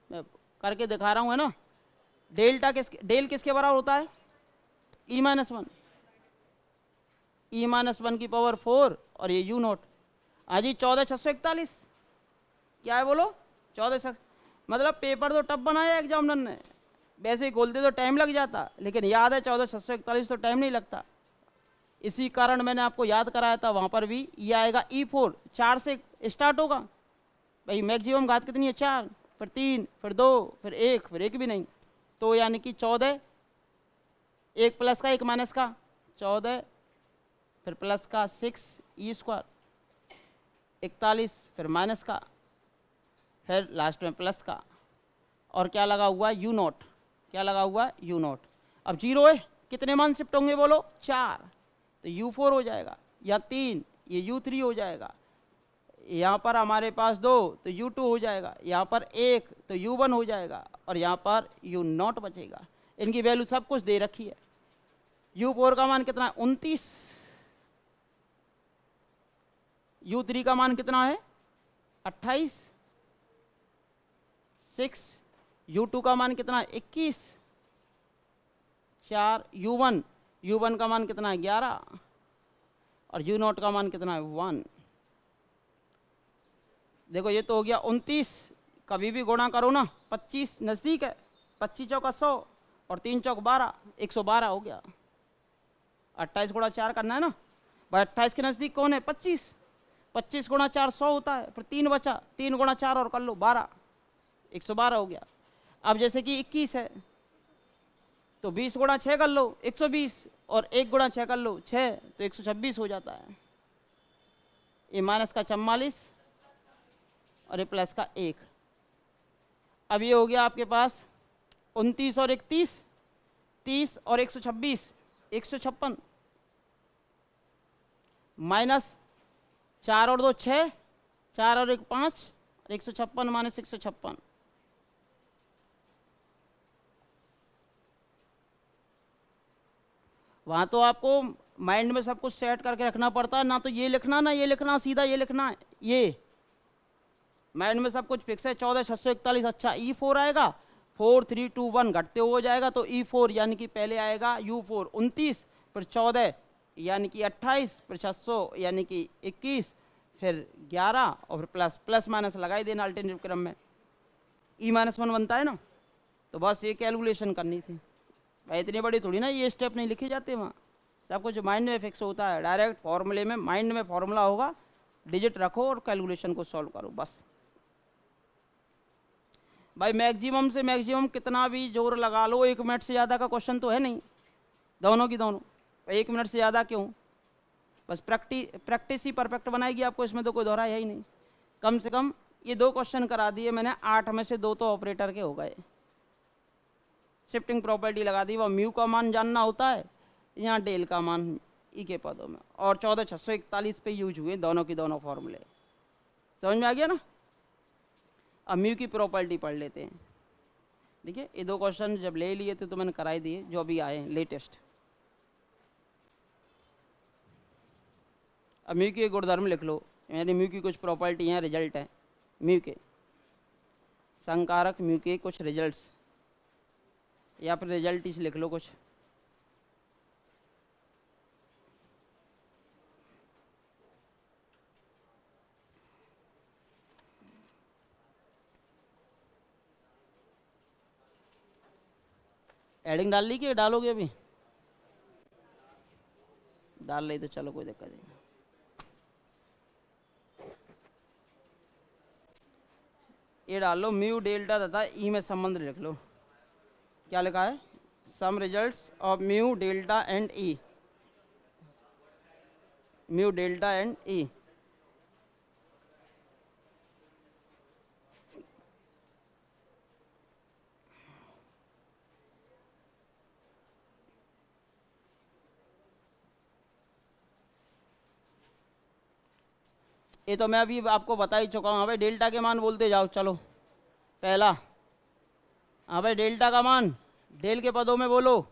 मैं करके दिखा रहा हूँ, है ना। डेल्टा डेल किसके बराबर होता है? E-1, E-1 की पावर 4 और ये U0। हाँ जी, 14,641 क्या है बोलो? 14,600, मतलब पेपर तो टफ बनाया एग्जामिनर ने, वैसे ही खोलते तो टाइम लग जाता, लेकिन याद है 14,641 तो टाइम नहीं लगता। इसी कारण मैंने आपको याद कराया था, वहां पर भी ये आएगा E4, 4 से स्टार्ट होगा भाई। मैक्सिमम घात कितनी है? 4, फिर 3, फिर 2, फिर 1, फिर 1 भी नहीं, तो यानी कि 14, एक प्लस का एक माइनस का 14, फिर प्लस का 6 E², 41, फिर माइनस का, फिर लास्ट में प्लस का, और क्या लगा हुआ? U0। क्या लगा हुआ? U0। अब 0 है, कितने मान शिफ्ट होंगे बोलो? 4, तो U4 हो जाएगा, या 3, ये U3 हो जाएगा, यहाँ पर हमारे पास 2 तो U2 हो जाएगा, यहाँ पर 1 तो U1 हो जाएगा, और यहाँ पर U0 बचेगा। इनकी वैल्यू सब कुछ दे रखी है। U4 का मान कितना है? 29। U3 का मान कितना है? 28। 6, U2 का मान कितना है? 21। 4, U1 का मान कितना है? 11, और U0 का मान कितना है? 1। देखो ये तो हो गया 29, कभी भी गुणा करो ना, 25 नजदीक है, 25 चौका 100 और 3 चौक 12, 112 हो गया। 28 गुणा 4 करना है ना भाई, 28 के नजदीक कौन है? 25। 25 गुणा 4 100 होता है, फिर 3 बचा, 3 गुणा 4 और कर लो 12, 112 हो गया। अब जैसे कि 21 है तो 20 गुणा 6 कर लो 120, और 1 गुणा 6 कर लो 6, तो 126 हो जाता है। ये माइनस का 44 और ये प्लस का 1। अब ये हो गया आपके पास 29 और 31, 30 और 126, 156, माइनस 4 और 2 6, 4 और 1 5, 156 माइनस 156। वहां तो आपको माइंड में सब कुछ सेट करके रखना पड़ता है, ना तो ये लिखना ना ये लिखना, सीधा ये लिखना है। ये माइंड में सब कुछ फिक्स है। 14,641, अच्छा E4 आएगा, 4 3 2 1 घटते हो जाएगा, तो E4 यानी कि पहले आएगा U4 29, फिर 14 यानी कि 28, फिर 600 यानी कि 21, फिर 11 और फिर प्लस प्लस माइनस लगाई देना अल्टरनेटिव क्रम में, E-1 बनता है ना। तो बस ये कैलकुलेशन करनी थी भाई, इतनी बड़ी थोड़ी ना ये स्टेप नहीं लिखे जाते वहाँ, सब कुछ माइंड में फिक्स होता है। डायरेक्ट फॉर्मूले में माइंड में फॉर्मूला होगा, डिजिट रखो और कैलकुलेशन को सॉल्व करो बस। भाई मैक्सिमम से मैक्सिमम कितना भी जोर लगा लो, 1 मिनट से ज़्यादा का क्वेश्चन तो है नहीं, दोनों की दोनों। 1 मिनट से ज़्यादा क्यों, बस प्रैक्टिस ही परफेक्ट बनाएगी आपको, इसमें तो कोई दोहरा है ही नहीं। कम से कम ये 2 क्वेश्चन करा दिए मैंने, 8 में से 2 तो ऑपरेटर के हो गए। शिफ्टिंग प्रॉपर्टी लगा दी, वो म्यू का मान जानना होता है, यहाँ डेल का मान ई के पदों में, और 14,641 पे यूज हुए दोनों की दोनों फॉर्मूले। समझ में आ गया ना। अब म्यू की प्रॉपर्टी पढ़ लेते हैं। देखिए ये 2 क्वेश्चन जब ले लिए थे तो मैंने कराई दिए, जो अभी आए हैं लेटेस्ट। अब म्यू के गुणधर्म लिख लो, यानी म्यू की कुछ प्रॉपर्टी हैं, रिजल्ट है म्यू के, संकारक म्यू के कुछ रिजल्ट्स, या फिर रिजल्ट इस लिख लो कुछ। एडिंग डाल ली कि डालोगे अभी, डाल रही तो चलो कोई दिक्कत नहीं। ये डाल लो म्यू डेल्टा तथा ई में संबंध लिख लो। क्या लिखा है, sum results of mu delta and E, mu delta and E. ये तो मैं अभी आपको बता ही चुका हूँ। हाँ भाई डेल्टा के मान बोलते जाओ। चलो पहला, हाँ भाई डेल्टा का मान डेल के पदों में बोलो,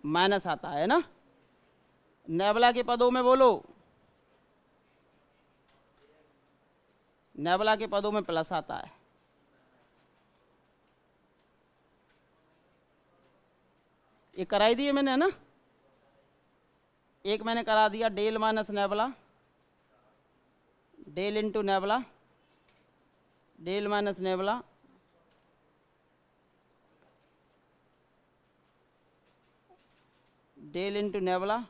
माइनस आता है ना। नेबला के पदों में बोलो, नेबला के पदों में प्लस आता है। ये कराई दिए मैंने है ना, एक मैंने करा दिया del minus nabla, del into nabla, del minus nabla, del into nabla,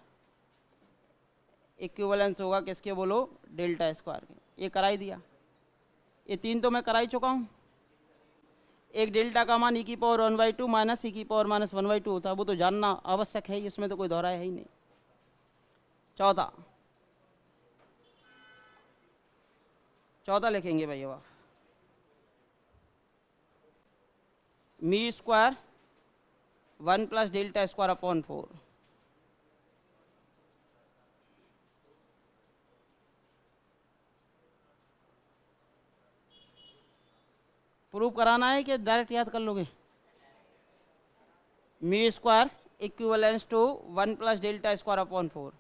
equivalence होगा किसके बोलो, डेल्टा स्क्वायर के। ये कराई दिया, ये 3 तो मैं कराई चुका हूँ। एक डेल्टा का मान e⁻1/2 माइनस e⁻1/2 होता है, वो तो जानना आवश्यक है, इसमें तो कोई दोहरा है ही नहीं। चौथा लिखेंगे भाई, अब mu square 1 plus delta square upon 4। Proof कराना है कि डायरेक्ट याद कर लोगे। Mu square equivalence to 1 plus delta square upon 4।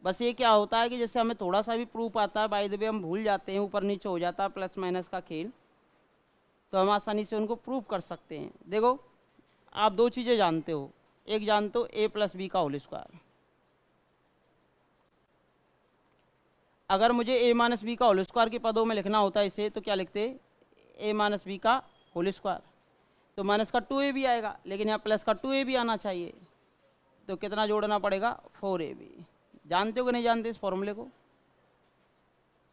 बस ये क्या होता है कि जैसे हमें थोड़ा सा भी प्रूफ आता है, बाय द वे हम भूल जाते हैं, ऊपर नीचे हो जाता है प्लस माइनस का खेल, तो हम आसानी से उनको प्रूफ कर सकते हैं। देखो आप 2 चीज़ें जानते हो, एक जानते हो a प्लस बी का होल स्क्वायर। अगर मुझे a माइनस बी का होल स्क्वायर के पदों में लिखना होता है इसे, तो क्या लिखते, a माइनस बी का होल स्क्वायर, तो माइनस का 2a भी आएगा, लेकिन यहाँ प्लस का 2a भी आना चाहिए, तो कितना जोड़ना पड़ेगा, 4ab। जानते हो कि नहीं जानते इस फॉर्मूले को,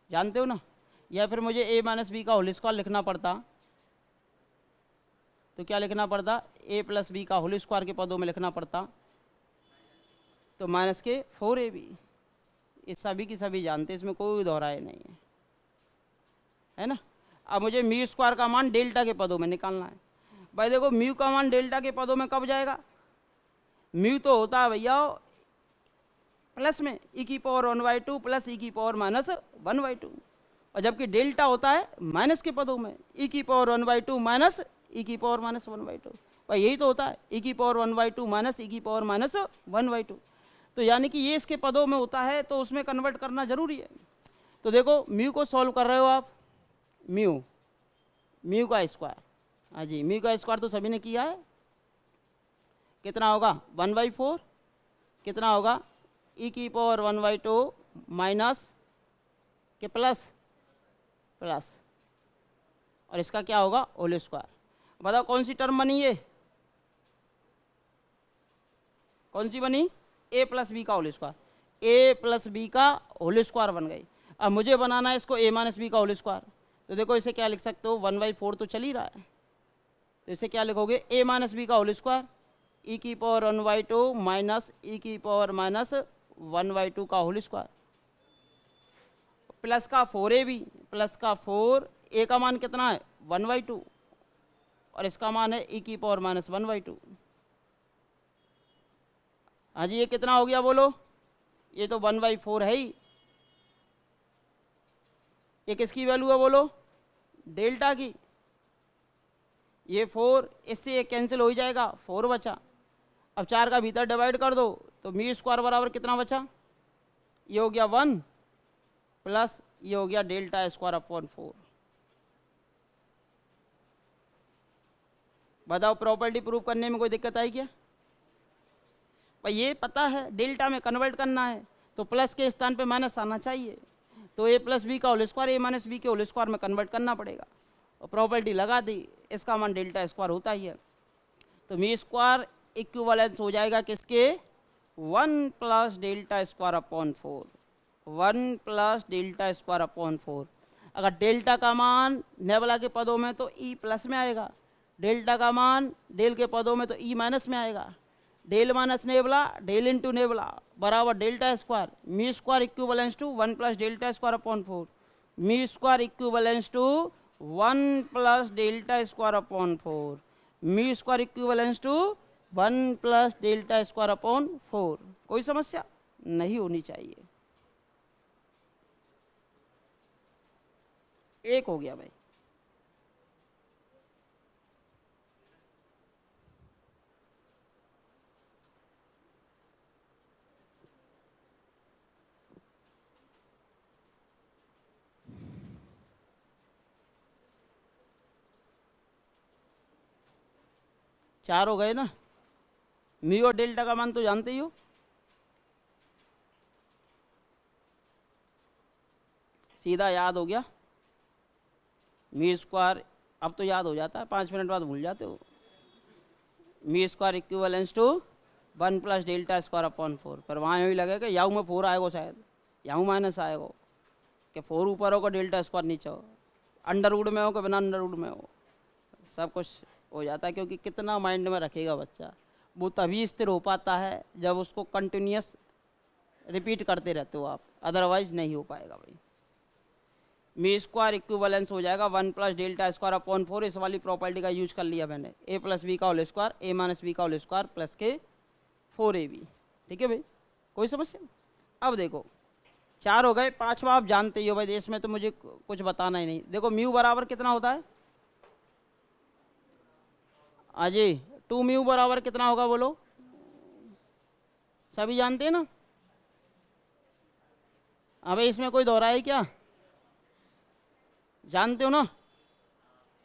जानते हो ना। या फिर मुझे a माइनस बी का होल स्क्वायर लिखना पड़ता, तो क्या लिखना पड़ता, a प्लस बी का होल स्क्वायर के पदों में लिखना पड़ता, तो माइनस के 4ab। ये सभी की सभी जानते, इसमें कोई दोहराए नहीं है ना। अब मुझे म्यू स्क्वायर का मान डेल्टा के पदों में निकालना है। भाई देखो म्यू का मान डेल्टा के पदों में कब जाएगा, म्यू तो होता है भैया प्लस में e⁻1/2 प्लस e⁻1/2, और जबकि डेल्टा होता है माइनस के पदों में e⁻1/2 माइनस e⁻1/2। भाई यही तो होता है e⁻1/2 माइनस e⁻1/2। तो यानी कि ये इसके पदों में होता है, तो उसमें कन्वर्ट करना जरूरी है। तो देखो म्यू को सॉल्व कर रहे हो आप, म्यू का स्क्वायर, हाँ जी म्यू का स्क्वायर तो सभी ने किया है। कितना होगा 1/4, कितना होगा e की पावर 1/2 माइनस के प्लस प्लस, और इसका क्या होगा होल स्क्वायर। बताओ कौन सी टर्म बनी ये, कौन सी बनी, a प्लस बी का whole square, a plus B का होल स्क्वायर बन गई। अब मुझे बनाना है इसको a माइनस बी का होल स्क्वायर, तो देखो इसे क्या लिख सकते हो 1/4 तो चल ही रहा है, तो इसे क्या लिखोगे a माइनस बी का होल स्क्वायर e की पावर 1/2 माइनस e की पावर माइनस 1/2 का होल स्क्वायर, प्लस का 4ab, प्लस का 4, a का मान कितना है 1/2 और इसका मान है e की पावर माइनस 1/2। हाँ जी, ये कितना हो गया बोलो, ये तो 1/4 है ही, ये किसकी वैल्यू है बोलो, डेल्टा की। ये 4 इससे ये कैंसिल हो ही जाएगा, 4 बचा। अब 4 का भीतर डिवाइड कर दो तो मी स्क्वायर बराबर कितना बचा, ये हो गया 1 प्लस ये हो गया डेल्टा स्क्वायर अपॉन 4। बताओ प्रॉपर्टी प्रूव करने में कोई दिक्कत आई क्या भाई, ये पता है डेल्टा में कन्वर्ट करना है तो प्लस के स्थान पे माइनस आना चाहिए, तो a प्लस बी का whole square a minus B के होल स्क्वायर में कन्वर्ट करना पड़ेगा, और प्रॉपर्टी लगा दी, इसका मान डेल्टा स्क्वायर होता ही है। तो मी स्क्वायर इक्विवेलेंस हो जाएगा किसके 1 plus delta square upon 4, 1 plus delta square upon 4। अगर डेल्टा का मान नेबला के पदों में तो e प्लस में आएगा, डेल्टा का मान डेल के पदों में तो e माइनस में आएगा, del minus nabla del into nabla बराबर delta square, mu square equivalence to 1 plus delta square upon 4, mu square equivalence to 1 plus delta square upon 4, mu square equivalence to 1 plus delta square upon 4। कोई समस्या नहीं होनी चाहिए। एक हो गया भाई, चार हो गए ना। मी और डेल्टा का मान तो जानते ही हो, सीधा याद हो गया। मी स्क्वायर अब तो याद हो जाता है, 5 मिनट बाद भूल जाते हो। Mu square equivalence to 1 plus delta square upon 4, पर वहाँ यही लगेगा याऊ में 4 आएगा, शायद याऊ माइनस आएगा कि 4 ऊपर होगा डेल्टा स्क्वायर नीचे हो, अंडर रूट में हो कि बिना अंडर रूट में हो, सब कुछ हो जाता है। क्योंकि कितना माइंड में रखेगा बच्चा, वो तभी स्थिर हो पाता है जब उसको कंटिन्यूस रिपीट करते रहते हो आप, अदरवाइज नहीं हो पाएगा भाई। मी स्क्वायर इक्विवेलेंस हो जाएगा 1 प्लस डेल्टा स्क्वायर अपॉन 4, इस वाली प्रॉपर्टी का यूज कर लिया मैंने, a प्लस बी का whole square a minus B का होल स्क्वायर प्लस के 4ab। ठीक है भाई, कोई समस्या। अब देखो 4 हो गए, 5वां आप जानते ही हो भाई, इसमें तो मुझे कुछ बताना ही नहीं। देखो म्यू बराबर कितना होता है अजय, 2 म्यू बराबर कितना होगा बोलो, सभी जानते हैं ना। अबे इसमें कोई दोहरा है क्या, जानते हो ना।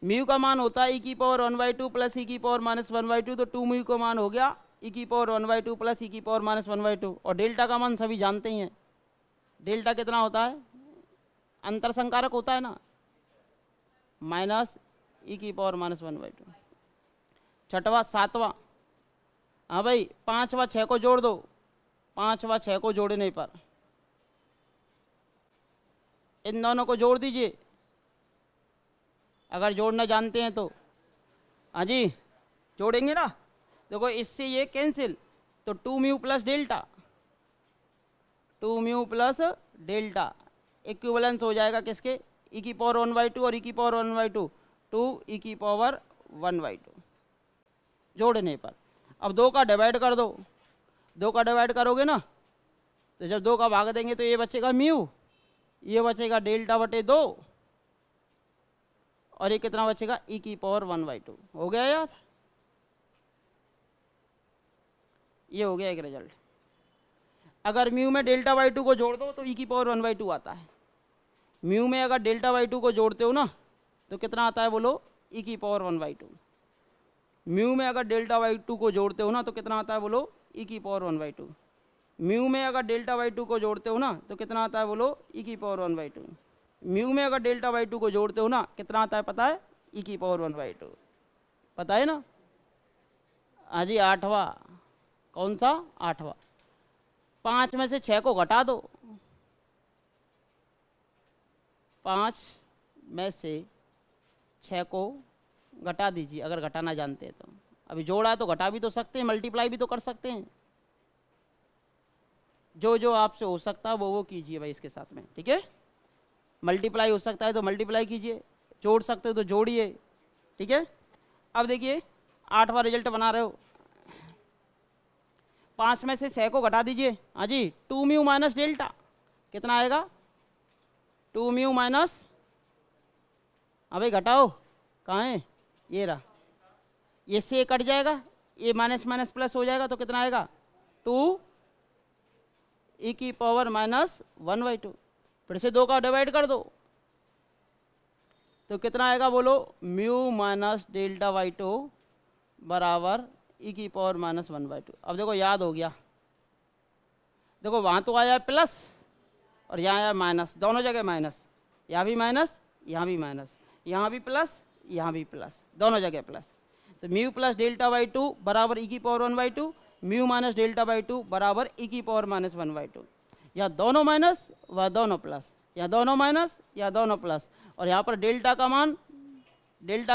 म्यू का मान होता है e की पावर 1/2 प्लस e की पावर माइनस 1/2, तो 2 म्यू का मान हो गया e की पावर 1/2 प्लस e की पावर माइनस 1/2। और डेल्टा का मान सभी जानते ही हैं, डेल्टा कितना होता है, अंतर संकारक होता है ना, माइनस e की पावर माइनस 1/2। छठवां 7वां, हाँ भाई 5वां 6 को जोड़ दो, 5वां 6 को जोड़ने पर इन दोनों को जोड़ दीजिए अगर जोड़ना जानते हैं तो। हाँ जी जोड़ेंगे ना, देखो इससे ये कैंसिल, तो 2 mu plus delta, 2 mu plus delta equivalence हो जाएगा किसके, e की पावर 1/2 और e की पावर 1/2, 2 e की पावर 1/2 जोड़ने पर। अब 2 का डिवाइड कर दो, 2 का डिवाइड करोगे ना तो जब 2 का भाग देंगे तो ये बचेगा म्यू, ये बचेगा डेल्टा बटे 2, और ये कितना बचेगा e की पावर 1/2। हो गया यार, ये हो गया एक रिजल्ट। अगर म्यू में डेल्टा बाई 2 को जोड़ दो तो e की पावर 1/2 आता है। म्यू में अगर डेल्टा बाई 2 को जोड़ते हो ना तो कितना आता है बोलो, e की पावर 1/2। म्यू में अगर डेल्टा वाई टू को जोड़ते हो ना तो कितना आता है बोलो, ई की पावर 1/2। म्यू में अगर डेल्टा वाई टू को जोड़ते हो ना तो कितना आता है बोलो, ई की पावर 1/2। म्यू में अगर डेल्टा वाई टू को जोड़ते हो ना कितना आता है पता है, ई की पावर 1/2। पता है ना? हाँ जी, 8वां। कौन सा? 8वां। 5 में से 6 को घटा दो, 5 में से 6 को घटा दीजिए अगर घटाना जानते हैं तो। अभी जोड़ा है तो घटा भी तो सकते हैं, मल्टीप्लाई भी तो कर सकते हैं। जो जो आपसे हो सकता है वो कीजिए भाई इसके साथ में, ठीक है? मल्टीप्लाई हो सकता है तो मल्टीप्लाई कीजिए, जोड़ सकते हो तो जोड़िए, ठीक है? अब देखिए 8वां रिजल्ट बना रहे हो, 5 में से 6 को घटा दीजिए। हाँ जी, 2 म्यू माइनस डेल्टा कितना आएगा, 2 म्यू माइनस, हाँ भाई घटाओ, कहाँ है, ये रहा, ये से कट जाएगा, ये माइनस माइनस प्लस हो जाएगा तो कितना आएगा, 2 ई की पावर माइनस 1/2। फिर से 2 का डिवाइड कर दो तो कितना आएगा बोलो, mu minus delta by two बराबर ई की पावर माइनस 1/2। अब देखो याद हो गया, देखो वहां तो आया प्लस और यहाँ आया माइनस, दोनों जगह माइनस, यहाँ भी माइनस, यहाँ भी माइनस, यहाँ भी प्लस, यहाँ भी प्लस, दोनों जगह प्लस। तो mu plus delta by two बराबर ई की power 1/2, mu minus delta by two बराबर ई की पावर माइनस 1/2। यहाँ दोनों माइनस, वह दोनों प्लस, यहाँ दोनों माइनस, यहाँ दोनों प्लस, और यहाँ पर डेल्टा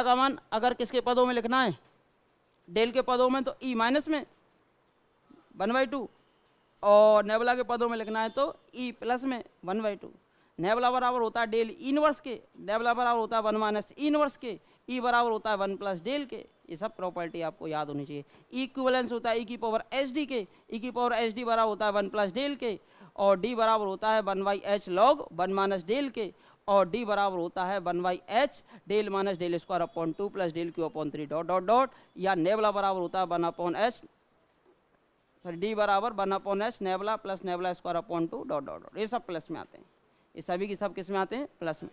का मान अगर किसके पदों में लिखना है, डेल के पदों में तो ई माइनस में 1/2, और नेबुला के पदों में लिखना है तो ई प्लस में 1/2। नेबुला बराबर होता है डेल इनवर्स के, नेबुला बराबर होता है 1 माइनस इनवर्स के, ई बराबर होता है 1 प्लस डेल के। ये सब प्रॉपर्टी आपको याद होनी चाहिए। इक्विवेलेंस होता है ई की पावर एच डी के, ई की पावर एच डी बराबर होता है 1 प्लस डेल के, और डी बराबर होता है 1/h लॉग 1 माइनस डेल के, और डी बराबर होता है 1/h del minus del square upon 2 plus del cube upon 3 dot dot dot, या नेबुला बराबर होता है 1/h, सॉरी डी बराबर 1/h nabla plus nabla square upon 2 dot dot dot. ये सब प्लस में आते हैं, ये सभी की सब किस में आते हैं, प्लस में।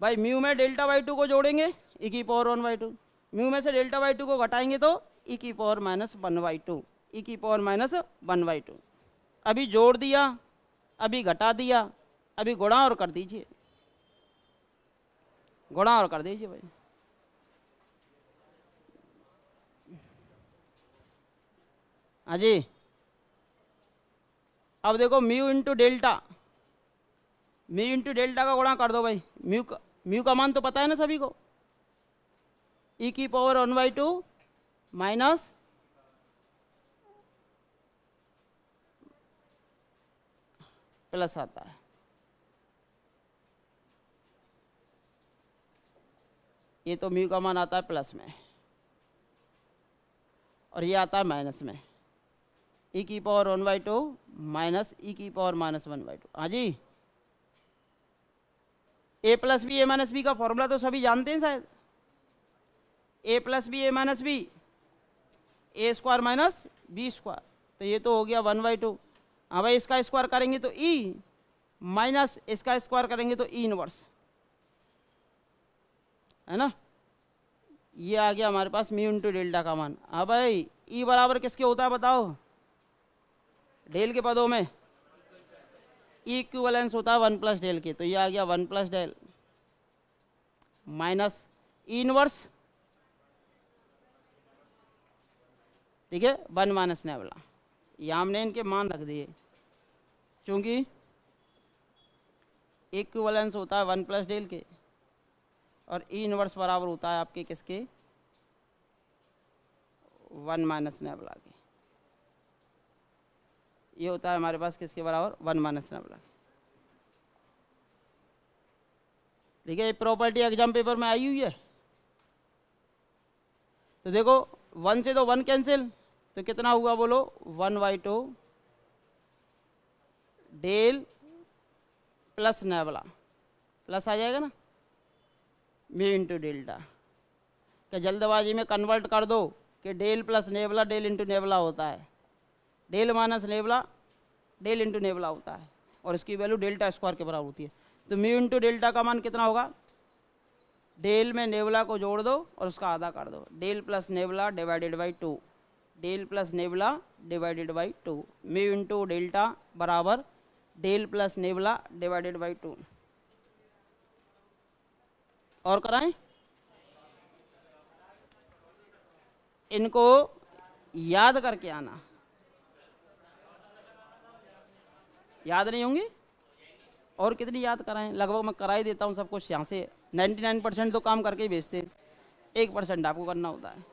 भाई म्यू में डेल्टा बाई टू को जोड़ेंगे ई की पावर 1/2, म्यू में से डेल्टा बाई टू को घटाएंगे तो ई की पावर माइनस 1/2, ई की पावर माइनस 1/2। अभी जोड़ दिया, अभी घटा दिया, अभी गुणा और कर दीजिए, गुणा और कर दीजिए भाई। हाँ जी, अब देखो mu into delta, mu into delta का गुणा कर दो भाई। म्यू का मान तो पता है ना सभी को, ई की पावर 1/2 माइनस प्लस आता है, ये तो म्यू का मान आता है प्लस में, और ये आता है माइनस में, ई की पावर 1/2 माइनस ई की पावर माइनस 1/2। हाँ जी, ए प्लस बी ए माइनस बी का फॉर्मूला तो सभी जानते हैं शायद, ए प्लस बी ए माइनस बी, ए स्क्वायर माइनस बी स्क्वायर, तो ये तो हो गया 1/2। हाँ भाई, इसका स्क्वायर करेंगे तो ई, माइनस इसका स्क्वायर करेंगे तो ई इनवर्स, है ना। ये आ गया हमारे पास म्यू इंटू डेल्टा का मान। हाँ भाई, ई बराबर किसके होता है बताओ, डेल के पदों में इक्विवेलेंस होता है 1 प्लस डेल के, तो ये आ गया 1 plus del minus e inverse, ठीक है, 1 माइनस नेबुला। यहाँ हमने इनके मान रख दिए, क्योंकि इक्विवेलेंस होता है 1 प्लस डेल के, और ई इनवर्स बराबर होता है आपके किसके, 1 माइनस नेबुला के। ये होता है हमारे पास किसके बराबर, 1 माइनस नेबुला। ठीक है, ये प्रॉपर्टी एग्जाम पेपर में आई हुई है। तो देखो 1 से तो 1 कैंसिल, तो कितना हुआ बोलो, 1/2 डेल प्लस नेबुला, प्लस आ जाएगा ना, म्यू इंटू डेल्टा। क्या जल्दबाजी में कन्वर्ट कर दो कि del plus nabla del into nabla होता है, del minus nabla del into nabla होता है, और इसकी वैल्यू डेल्टा स्क्वायर के बराबर होती है। तो म्यू इंटू डेल्टा का मान कितना होगा, डेल में नेबुला को जोड़ दो और उसका आधा कर दो, del plus nabla divided by 2, del plus nabla divided by 2, mu into delta बराबर del plus nabla divided by 2। और कराएं, इनको याद करके आना, याद नहीं होंगी और कितनी याद कराएं, लगभग मैं करा ही देता हूँ सब कुछ यहाँ से। 99% तो काम करके ही भेजते हैं, 1% आपको करना होता है।